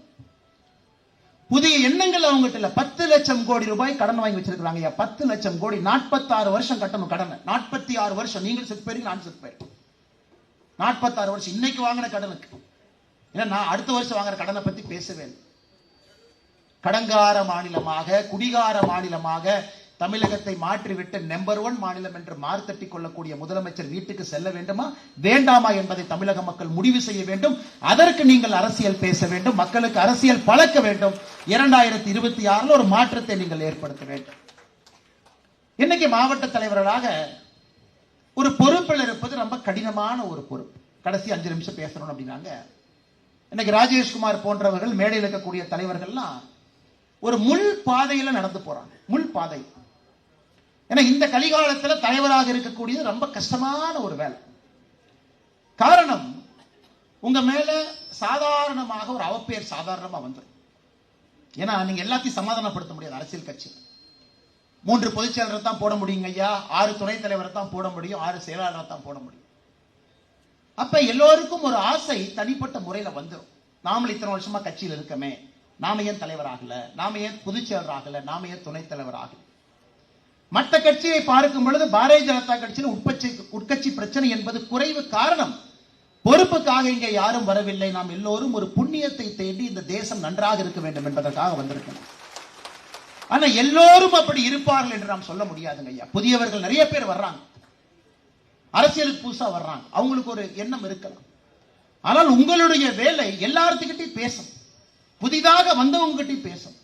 புதிய எண்ணங்கள் அவங்ககிட்ட இல்ல. 10 லட்சம் கோடி ரூபாய் கடன் வாங்கி வச்சிருக்காங்க. 10 லட்சம் கோடி 46 வருஷம் கட்டணும் கடன். 46 வருஷம். நீங்கள் செத்து போயிருங்க, நான் செத்து போயிருக்கேன். 46 வருஷம் இன்னைக்கு வாங்கின கடனுக்கு. ஏன்னா நான் அடுத்த வருஷம் வாங்குற கடனை பத்தி பேசவே இல்லை. கடங்கார மாநிலமாக, குடிகார மாநிலமாக தமிழகத்தை மாற்றிவிட்டு நம்பர் 1 மாநிலம் என்று மார்த்தட்டி கொள்ளக்கூடிய முதலமைச்சர் வீட்டுக்கு செல்ல வேண்டுமா வேண்டாமா என்பதை தமிழக மக்கள் முடிவு செய்ய வேண்டும். அதற்கு நீங்கள் அரசியல் பேச வேண்டும், மக்களுக்கு அரசியல் பழக்க வேண்டும். 2026 ஒரு மாற்றத்தை நீங்கள் ஏற்படுத்த வேண்டும். இன்னைக்கு மாவட்ட தலைவர்களாக ஒரு பொறுப்பில் இருப்பது ரொம்ப கடினமான ஒரு பொறுப்பு. கடைசி 5 நிமிஷம் பேசணும் அப்படின்னாங்க. இன்னைக்கு ராஜேஷ்குமார் போன்றவர்கள் மேடையில் இருக்கக்கூடிய தலைவர்கள்லாம் ஒரு முள் பாதையில நடந்து போறாங்க. முள் பாதை. ஏன்னா இந்த கலிகாலத்தில் தலைவராக இருக்கக்கூடியது ரொம்ப கஷ்டமான ஒரு வேலை. காரணம், உங்க மேல சாதாரணமாக ஒரு அவப்பெயர் சாதாரணமா வந்துடும். ஏன்னா நீங்க எல்லாத்தையும் சமாதானப்படுத்த முடியாது. அரசியல் கட்சி 3 பொதுச் செயலரை தான் போட முடியுங்க ஐயா, 6 துணைத் தலைவரை தான் போட முடியும், 6 செயலாளரை தான் போட முடியும். அப்ப எல்லோருக்கும் ஒரு ஆசை தனிப்பட்ட முறையில வந்துடும். நாம இத்தனை வருஷமா கட்சியில் இருக்கமே, நாம ஏன் தலைவர் ஆகல, நாம ஏன் பொதுச் செயலர் ஆகல, நாம ஏன் துணைத் தலைவர் ஆகல. மற்ற கட்சியை பார்க்கும் பொழுது பாரதிய ஜனதா கட்சியில் உட்கட்சி பிரச்சனை என்பது குறைவு. காரணம், பொறுப்புக்காக இங்கே யாரும் வரவில்லை. நாம் எல்லோரும் ஒரு புண்ணியத்தை தேடி இந்த தேசம் நன்றாக இருக்க வேண்டும் என்பதற்காக வந்திருக்கிறோம். ஆனா எல்லோரும் அப்படி இருப்பார்கள் என்று நாம் சொல்ல முடியாதுங்க ஐயா. புதியவர்கள் நிறைய பேர் வர்றாங்க, அரசியலுக்கு புதுசா வர்றாங்க, அவங்களுக்கு ஒரு எண்ணம் இருக்கலாம். ஆனால் உங்களுடைய வேலை எல்லார்த்துக்கிட்டையும் பேசணும், புதிதாக வந்தவங்க கிட்டையும் பேசணும்.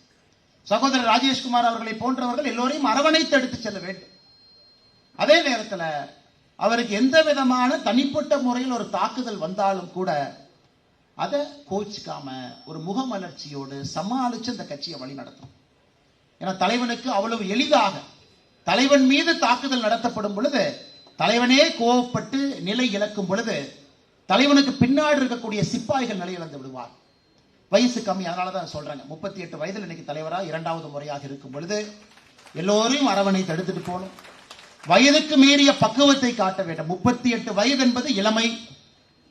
சகோதரர் ராஜேஷ்குமார் அவர்களை போன்றவர்கள் எல்லோரையும் அரவணைத்து எடுத்து செல்ல வேண்டும். அதே நேரத்தில் அவருக்கு எந்த விதமான தனிப்பட்ட முறையில் ஒரு தாக்குதல் வந்தாலும் கூட அதை கோச்சிக்காம ஒரு முகமலர்ச்சியோடு சமாளிச்சு இந்த கட்சியை வழி நடத்தும். ஏன்னா தலைவனுக்கு அவ்வளவு எளிதாக தலைவன் மீது தாக்குதல் நடத்தப்படும் பொழுது, தலைவனே கோவப்பட்டு நிலை இழக்கும் பொழுது தலைவனுக்கு பின்னாடி இருக்கக்கூடிய சிப்பாய்கள் நிலை இழந்து விடுவார். வயசு கம்மி, அதனாலதான் சொல்றாங்க 38 வயதில் இன்னைக்கு தலைவரா 2வது முறையாக இருக்கும் பொழுது எல்லோரையும் அரவணைத்து எடுத்துட்டு போகணும். வயதுக்கு மீறிய பக்குவத்தை காட்ட வேண்டும். 38 வயது என்பது இளமை.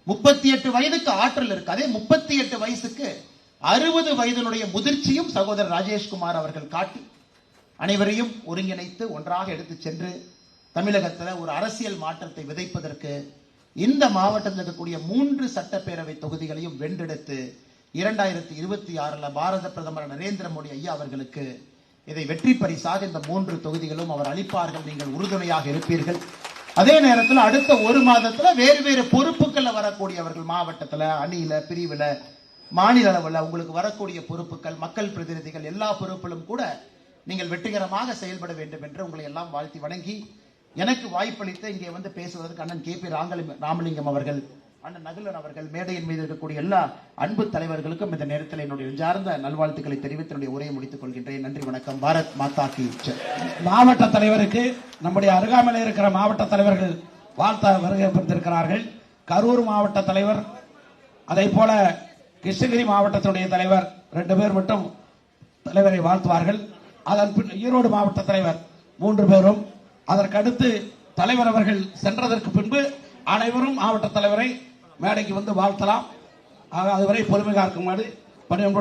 38 வயதுக்கு ஆற்றல் இருக்கு. அதே 38 வயசுக்கு 60 வயதினுடைய முதிர்ச்சியும் சகோதரர் ராஜேஷ்குமார் அவர்கள் காட்டி அனைவரையும் ஒருங்கிணைத்து ஒன்றாக எடுத்து சென்று தமிழகத்தில் ஒரு அரசியல் மாற்றத்தை விதைப்பதற்கு இந்த மாவட்டத்தில் இருக்கக்கூடிய 3 சட்டப்பேரவை தொகுதிகளையும் வென்றெடுத்து 2026 பாரத பிரதமர் நரேந்திர மோடி ஐயா அவர்களுக்கு இதை வெற்றி பரிசாக இந்த 3 தொகுதிகளும் அவர் அளிப்பார்கள். நீங்கள் உறுதுணையாக இருப்பீர்கள். அதே நேரத்தில் அடுத்த 1 மாதத்துல வேறு வேறு பொறுப்புகள் வரக்கூடியவர்கள், மாவட்டத்தில், அணியில, பிரிவில், மாநில அளவில் உங்களுக்கு வரக்கூடிய பொறுப்புகள், மக்கள் பிரதிநிதிகள் எல்லா பொறுப்பிலும் கூட நீங்கள் வெற்றிகரமாக செயல்பட வேண்டும் என்று உங்களை எல்லாம் வாழ்த்தி வணங்கி, எனக்கு வாய்ப்பளித்த இங்கே வந்து பேசுவதற்கு அண்ணன் KP ராமலிங்கம் அவர்கள், அண்ணன் நகுலன் அவர்கள், மேடையின் மீது இருக்கக்கூடிய எல்லா அன்பு தலைவர்களுக்கும் இந்த நேரத்தில் என்னுடைய நெஞ்சார்ந்த நல்வாழ்த்துக்களை தெரிவித்து என்னுடைய உரையை முடித்துக் கொள்கின்றேன். நன்றி, வணக்கம். பாரத் மாதா கி ஜெய். மாவட்ட தலைவருக்கு நம்முடைய அருகாமையில் இருக்கிற மாவட்ட தலைவர்கள் வாழ்த்த வருகை புரிந்திருக்கிறார்கள். கரூர் மாவட்ட தலைவர், அதே போல கிருஷ்ணகிரி மாவட்டத்தினுடைய தலைவர் 2 பேர் மட்டும் தலைவரை வாழ்த்துவார்கள். அதன் பின் ஈரோடு மாவட்ட தலைவர் 3 பேரும், அதற்கடுத்து தலைவர் அவர்கள் சென்றதற்கு பின்பு அனைவரும் மாவட்ட தலைவரை மேடைக்கு வந்து வாழ்த்தலாம். அதுவரை பொறுமை காக்குமாறு பணியோடு